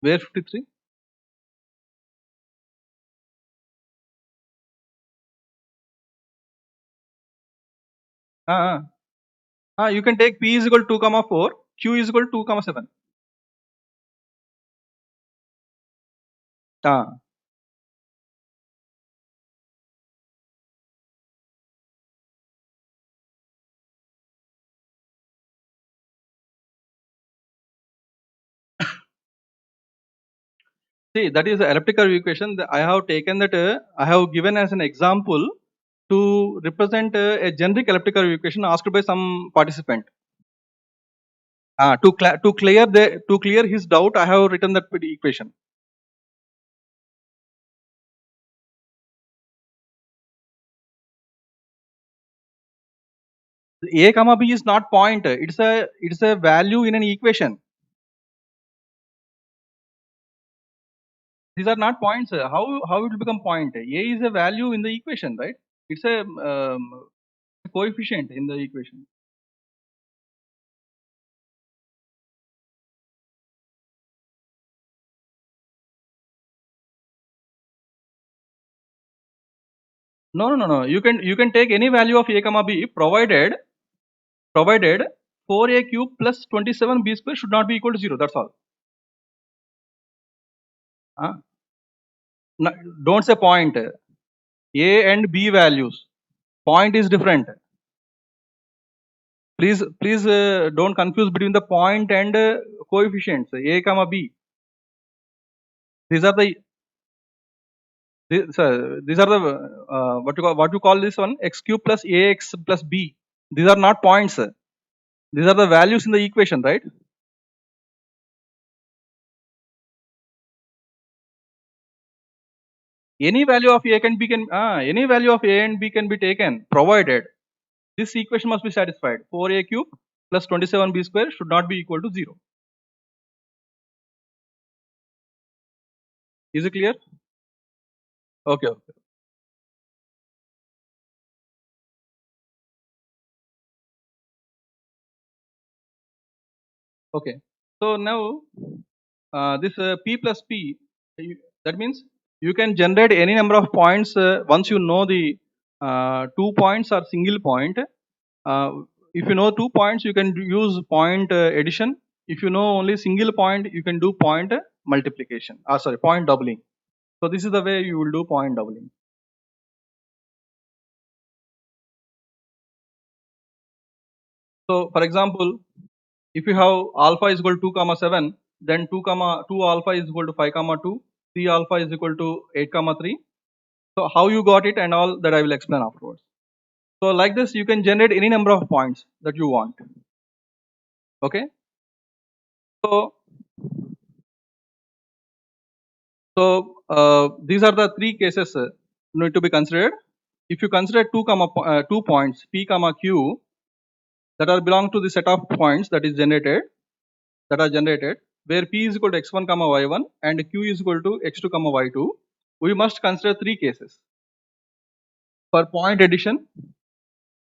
Where 53? You can take P is equal to 2, 4, Q is equal to 2, 7. See, that is the elliptic curve equation. I have taken that, I have given as an example to represent a generic elliptic curve equation asked by some participant. To clear his doubt, I have written that equation. A comma B is not point. It's a value in an equation. These are not points. How it will become point? A is a value in the equation, right? It's a coefficient in the equation. No. You can take any value of A comma B, provided 4A cube plus 27B square should not be equal to 0. That's all. No, don't say point. A and B values. Point is different. Please don't confuse between the point and coefficients A comma B. These are the These are the what you call this one, x cube plus ax plus b. These are not points. These are the values in the equation, right? Any value of a can b can any value of a and b can be taken, provided this equation must be satisfied. 4a cube plus 27b square should not be equal to 0. Is it clear? Okay. Okay. Okay. So now this p plus p, that means you can generate any number of points once you know the 2 points are single point. Uh, if you know 2 points, you can use point addition. If you know only single point, you can do point multiplication. Sorry, point doubling. So this is the way you will do point doubling. So for example, if you have alpha is equal to 2 comma 7, then 2 alpha is equal to 5 comma 2, 3 alpha is equal to 8 comma 3. So how you got it and all that I will explain afterwards. So like this, you can generate any number of points that you want. Okay. So these are the three cases need to be considered. If you consider 2 points p comma q that are belong to the set of points that is generated, where p is equal to x1 comma y1 and q is equal to x2 comma y2, we must consider three cases. For point addition,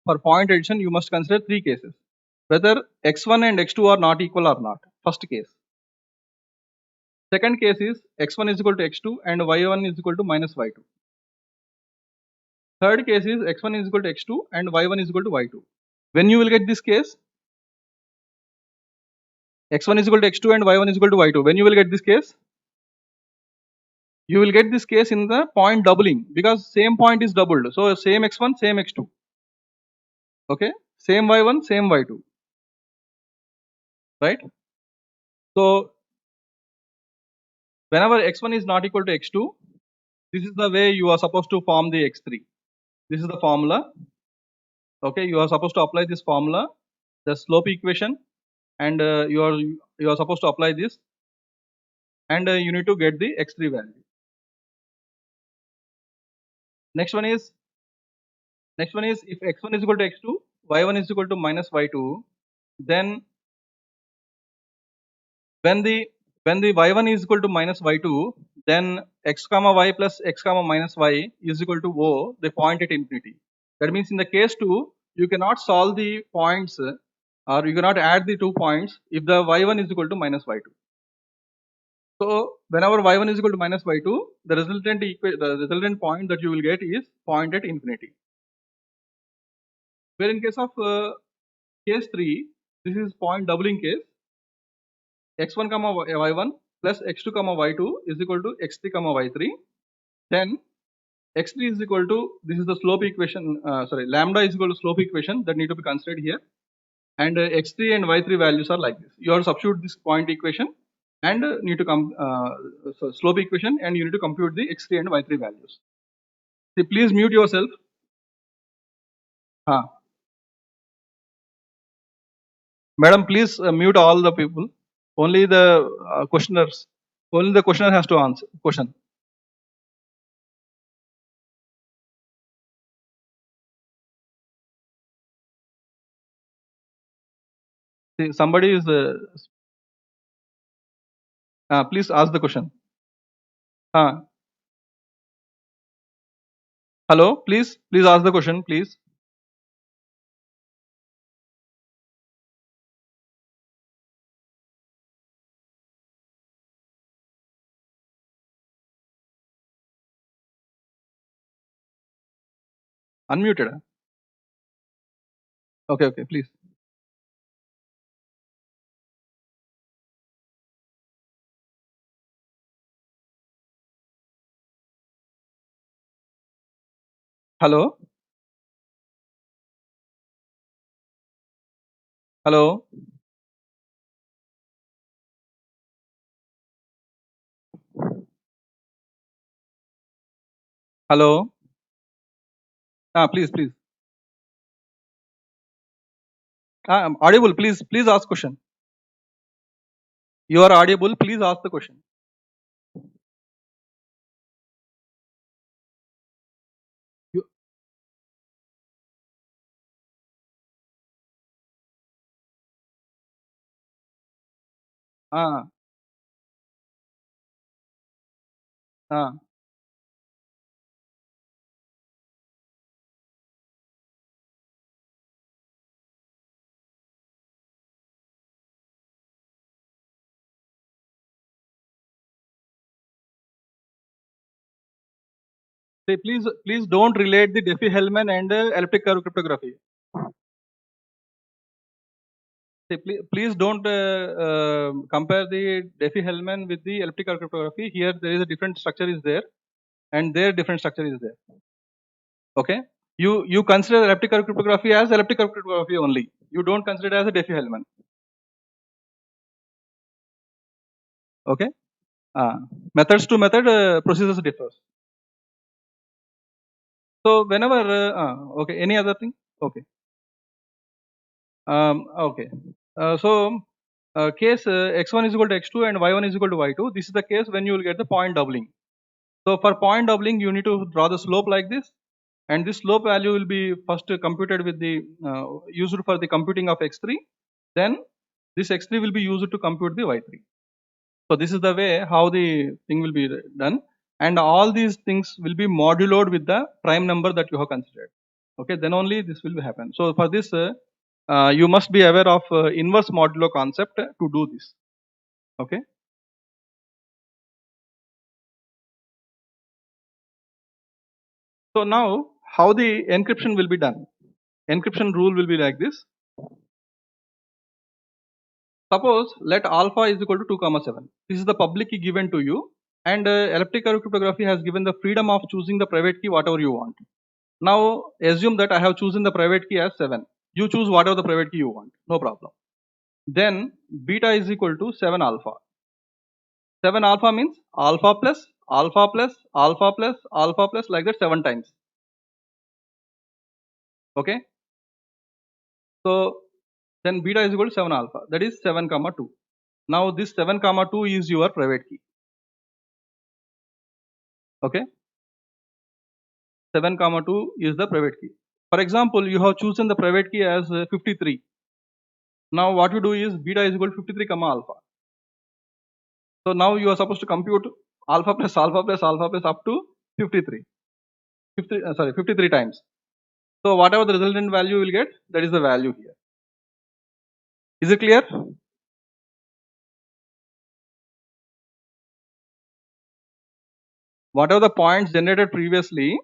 you must consider three cases: whether x1 and x2 are not equal or not. First case. Second case is x1 is equal to x2 and y1 is equal to minus y2. Third case is x1 is equal to x2 and y1 is equal to y2. When you will get this case, x1 is equal to x2 and y1 is equal to y2. When you will get this case, you will get this case in the point doubling, because same point is doubled. So same x1, same x2. Okay, same y1, same y2. Right. So whenever x1 is not equal to x2, this is the way you are supposed to form the x3. This is the formula. Okay, you are supposed to apply this formula, the slope equation, and you are supposed to apply this, and you need to get the x3 value. Next one is if x1 is equal to x2, y1 is equal to minus y2, then when the y1 is equal to minus y2, then x comma y plus x comma minus y is equal to O, the point at infinity. That means in the case 2, you cannot solve the points or you cannot add the 2 points if the y1 is equal to minus y2. So whenever y1 is equal to minus y2, the resultant point that you will get is point at infinity. Where in case of case 3, this is point doubling case. x1 comma y1 plus x2 comma y2 is equal to x3 comma y3. Then x3 is equal to, this is the slope equation, lambda is equal to slope equation that need to be considered here. And x3 and y3 values are like this. You have to substitute this point equation and need to slope equation, and you need to compute the x3 and y3 values. See, please mute yourself. Madam, please mute all the people. Only the questioners. Only the questioner has to answer question. See, somebody is. Please ask the question. Hello, please ask the question, please. Unmuted. Okay, please. Hello. Hello. Hello. Please. I'm audible. Please ask question. You are audible. Please ask the question. You, ah, ah. Say, please don't relate the Diffie-Hellman and elliptic curve cryptography. Say, please don't compare the Diffie-Hellman with the elliptic curve cryptography. Here there is a different structure is there, and there different structure is there. Okay. You consider elliptic curve cryptography as elliptic curve cryptography only. You don't consider it as a Diffie-Hellman. Okay. Methods to method procedures differs. So whenever okay, any other thing? Okay. Okay. Case x1 is equal to x2 and y1 is equal to y2. This is the case when you will get the point doubling. So for point doubling, you need to draw the slope like this, and this slope value will be first computed with the used for the computing of x3. Then this x3 will be used to compute the y3. So this is the way how the thing will be done, and all these things will be moduloed with the prime number that you have considered. Okay, then only this will happen. So for this, you must be aware of inverse modulo concept to do this. Okay. So now how the encryption will be done? Encryption rule will be like this. Suppose let alpha is equal to 2 comma 7. This is the public key given to you, and elliptic curve cryptography has given the freedom of choosing the private key whatever you want. Now assume that I have chosen the private key as 7. You choose whatever the private key you want, no problem. Then beta is equal to 7 alpha. 7 alpha means alpha plus alpha plus alpha plus alpha plus like that 7 times. Okay. So then beta is equal to 7 alpha, that is 7 comma 2. Now this 7 comma 2 is your private key. Okay. 7 comma 2 is the private key. For example, you have chosen the private key as 53. Now what you do is beta is equal to 53 comma alpha. So now you are supposed to compute alpha plus alpha plus alpha plus up to 53. 53 times. So whatever the resultant value you will get, that is the value here. Is it clear? Whatever the points generated previously,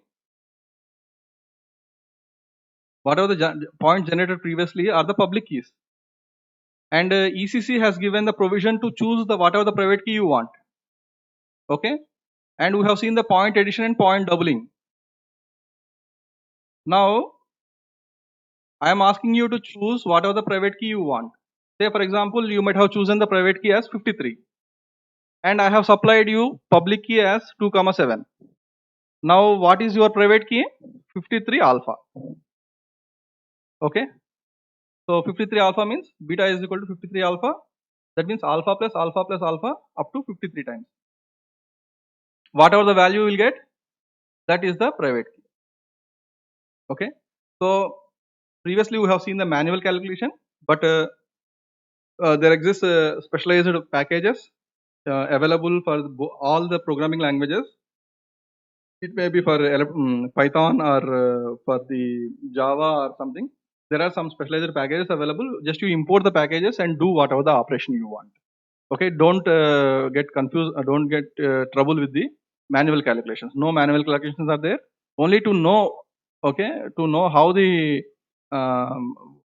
points generated previously are the public keys. And ECC has given the provision to choose the whatever the private key you want. Okay. And we have seen the point addition and point doubling. Now I am asking you to choose whatever the private key you want. Say for example, you might have chosen the private key as 53, and I have supplied you public key as 2 comma 7. Now what is your private key? 53 alpha. Okay. So 53 alpha means beta is equal to 53 alpha. That means alpha plus alpha plus alpha up to 53 times. Whatever the value you will get, that is the private key. Okay. So previously we have seen the manual calculation, but there exist specialized packages available for all the programming languages. It may be for Python or for the Java or something. There are some specialized packages available. Just you import the packages and do whatever the operation you want. Okay, don't get confused. Don't get trouble with the manual calculations. No manual calculations are there. Only to know, okay, to know how the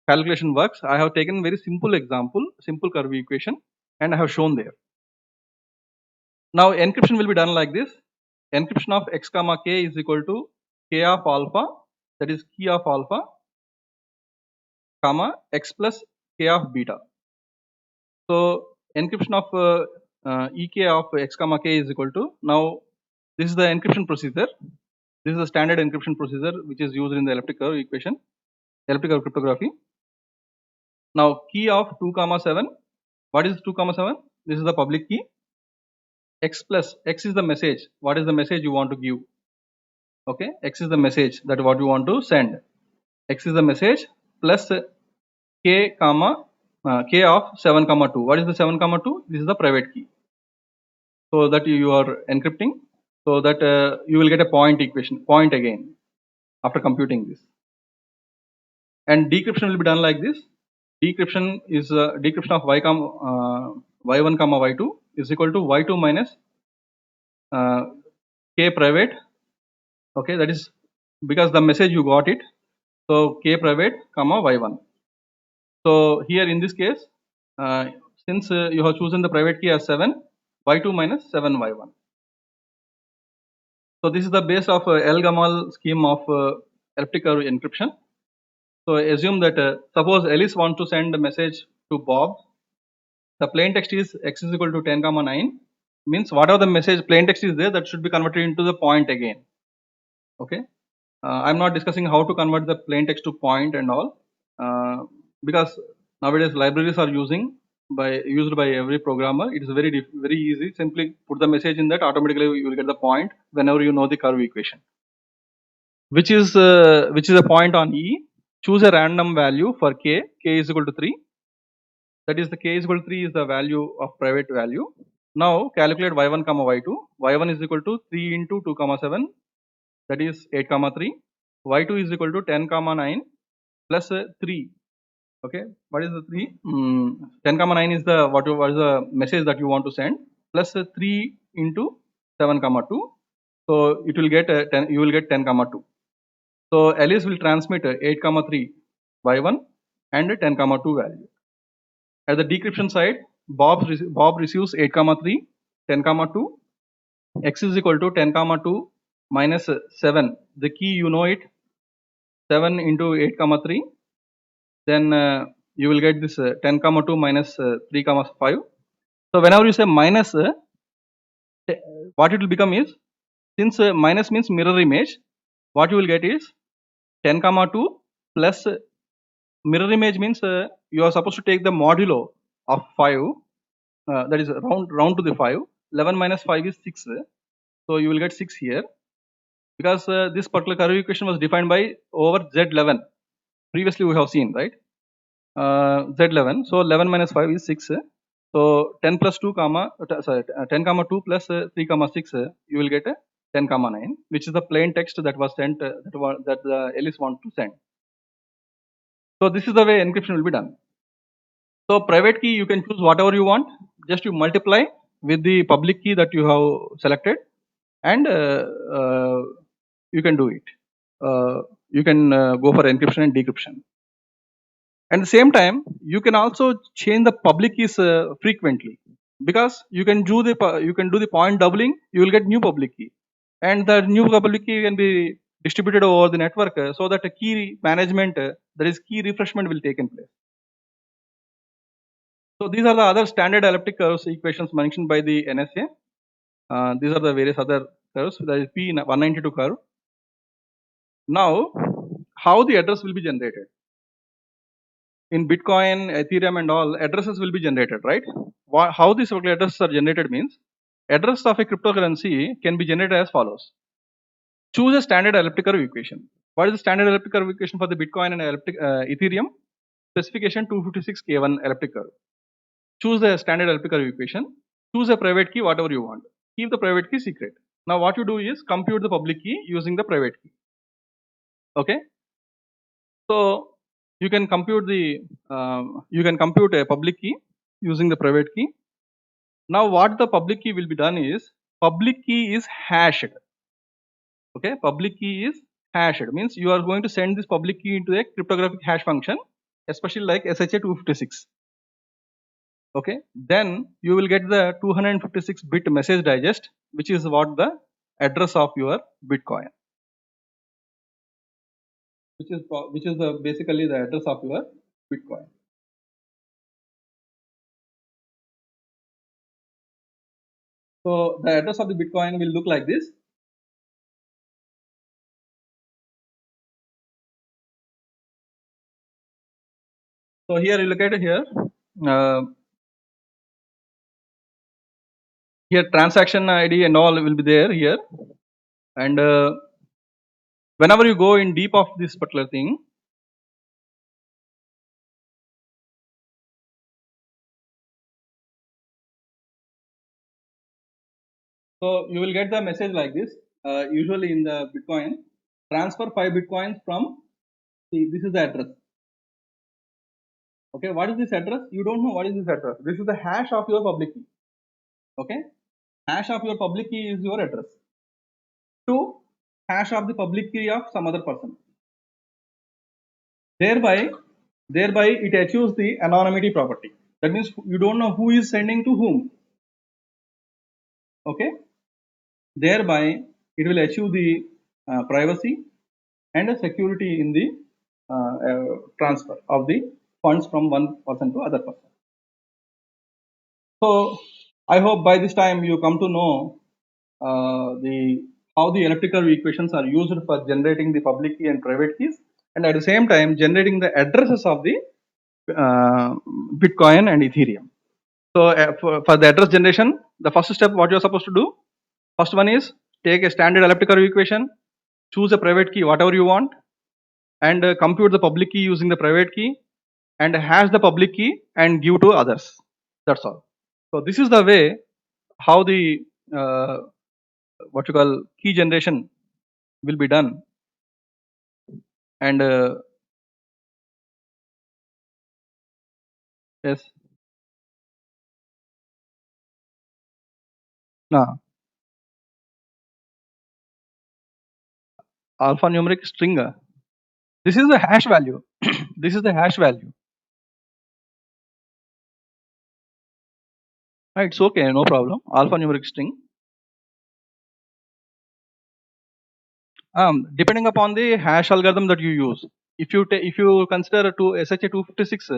calculation works. I have taken very simple example, simple curve equation, and I have shown there. Now encryption will be done like this. Encryption of x comma k is equal to k of alpha, that is key of alpha, comma x plus k of beta. So encryption of ek of x comma k is equal to, now this is the encryption procedure. This is a standard encryption procedure which is used in the elliptic curve equation, elliptic curve cryptography. Now key of 2 comma 7. What is 2 comma 7? This is the public key. X plus X is the message. What is the message you want to give? Okay, X is the message that what you want to send. X is the message plus K comma K of 7 comma 2. What is the 7 comma 2? This is the private key. So that you are encrypting, so that you will get a point equation, point again after computing this. And decryption will be done like this. Decryption is decryption of y1 comma y2 is equal to y2 minus K private. Okay, that is because the message you got it. So K private comma y1. So here in this case, since you have chosen the private key as 7, y2 minus 7 y1. So this is the base of L-Gamal scheme of elliptic curve encryption. So assume that suppose Alice wants to send a message to Bob. The plain text is x is equal to 10 comma 9, means whatever the message plain text is there, that should be converted into the point again. Okay, I'm not discussing how to convert the plain text to point and all, because nowadays libraries are used by every programmer. It is very easy. Simply put the message in that, automatically you will get the point whenever you know the curve equation, which is a point on E. Choose a random value for k. K is equal to 3. That is, the k is equal to 3 is the value of private value. Now calculate y1 comma y2. Y1 is equal to 3 into 2 comma 7, that is 8 comma 3. Y2 is equal to 10 comma 9 plus 3. Okay, what is the 3? 10 comma 9 is the what is the message that you want to send, plus 3 into 7 comma 2. So it will get 10. You will get 10 comma 2. So Alice will transmit 8 comma 3 y1 and 10 comma 2 value. At the decryption side, Bob receives 8 comma 3, 10 comma 2. X is equal to 10 comma 2 minus 7. The key you know it, 7 into 8 comma 3. Then you will get this 10 comma 2 minus 3 comma 5. So whenever you say minus, what it will become is, since minus means mirror image, what you will get is 10 comma 2 plus mirror image means you are supposed to take the modulo of 5, that is round to the 5. 11 minus 5 is 6. So you will get 6 here, because this particular curve equation was defined by over Z11. Previously we have seen, right? Z11. So 11 minus 5 is 6. So 10 plus 2 comma 10 comma 2 plus 3 comma 6, you will get 10 comma 9, which is the plain text that was sent that the Alice want to send. So this is the way encryption will be done. So private key you can choose whatever you want. Just you multiply with the public key that you have selected, and you can do it. You can go for encryption and decryption. At the same time, you can also change the public keys frequently, because you can do the point doubling. You will get new public key, and the new public key can be distributed over the network, so that a key management, that is key refreshment, will take in place. So these are the other standard elliptic curves equations mentioned by the NSA. These are the various other curves. That is P192 curve. Now, how the address will be generated? In Bitcoin, Ethereum and all, addresses will be generated, right? How these addresses are generated means, address of a cryptocurrency can be generated as follows. Choose a standard elliptic curve equation. What is the standard elliptic curve equation for the Bitcoin and Ethereum? Specification 256K1 elliptic curve. Choose the standard elliptic curve equation. Choose a private key, whatever you want. Keep the private key secret. Now what you do is compute the public key using the private key. Okay. So you can compute a public key using the private key. Now what the public key will be done is, public key is hashed. Okay, public key is hashed, means you are going to send this public key into a cryptographic hash function, especially like SHA-256. Okay, then you will get the 256 bit message digest, which is what the address of your Bitcoin, which is basically the address of your Bitcoin. So the address of the Bitcoin will look like this. So here you look at it here. Uh, Here transaction ID and all will be there here, and whenever you go in deep of this particular thing, so you will get the message like this. Usually in the Bitcoin, transfer 5 Bitcoins from, see, this is the address. Okay, what is this address? You don't know what is this address. This is the hash of your public key. Okay, hash of your public key is your address to hash of the public key of some other person. Thereby it achieves the anonymity property. That means you don't know who is sending to whom. Okay, thereby it will achieve the privacy and a security in the transfer of the funds from one person to other person. So I hope by this time you come to know the how the electrical equations are used for generating the public key and private keys, and at the same time generating the addresses of the Bitcoin and Ethereum. So for the address generation, the first step what you are supposed to do, first one is take a standard elliptical equation, choose a private key whatever you want, and compute the public key using the private key, and hash the public key and give to others. That's all. So this is the way how the what you call key generation will be done. And yes, no, alphanumeric string. This is the hash value. This is the hash value. It's okay, no problem. Alphanumeric string. Depending upon the hash algorithm that you use. If you consider to SHA 256,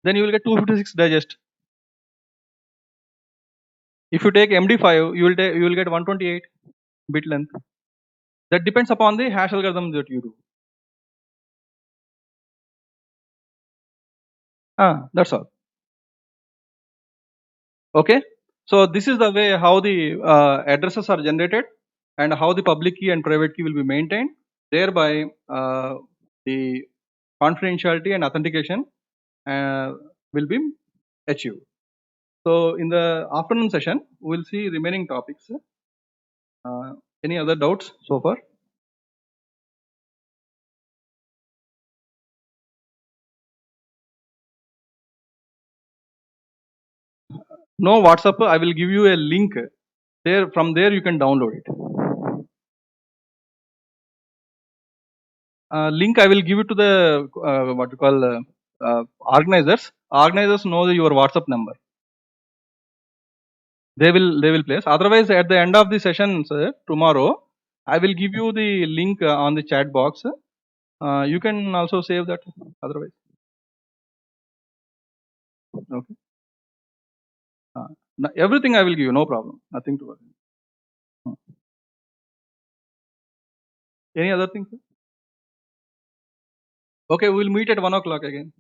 then you will get 256 digest. If you take MD5, you will get 128 bit length. That depends upon the hash algorithm that you do. That's all. Okay. So this is the way how the addresses are generated and how the public key and private key will be maintained. Thereby, the confidentiality and authentication will be achieved. So in the afternoon session, we will see remaining topics. Any other doubts so far? No WhatsApp. I will give you a link. There, from there you can download it. Link I will give it to the what you call organizers. Organizers know your WhatsApp number. They will place. Otherwise, at the end of the session, sir, tomorrow, I will give you the link on the chat box. You can also save that. Otherwise, okay. Everything I will give you. No problem. Nothing to worry. Any other thing, sir? Okay, we will meet at 1 o'clock again.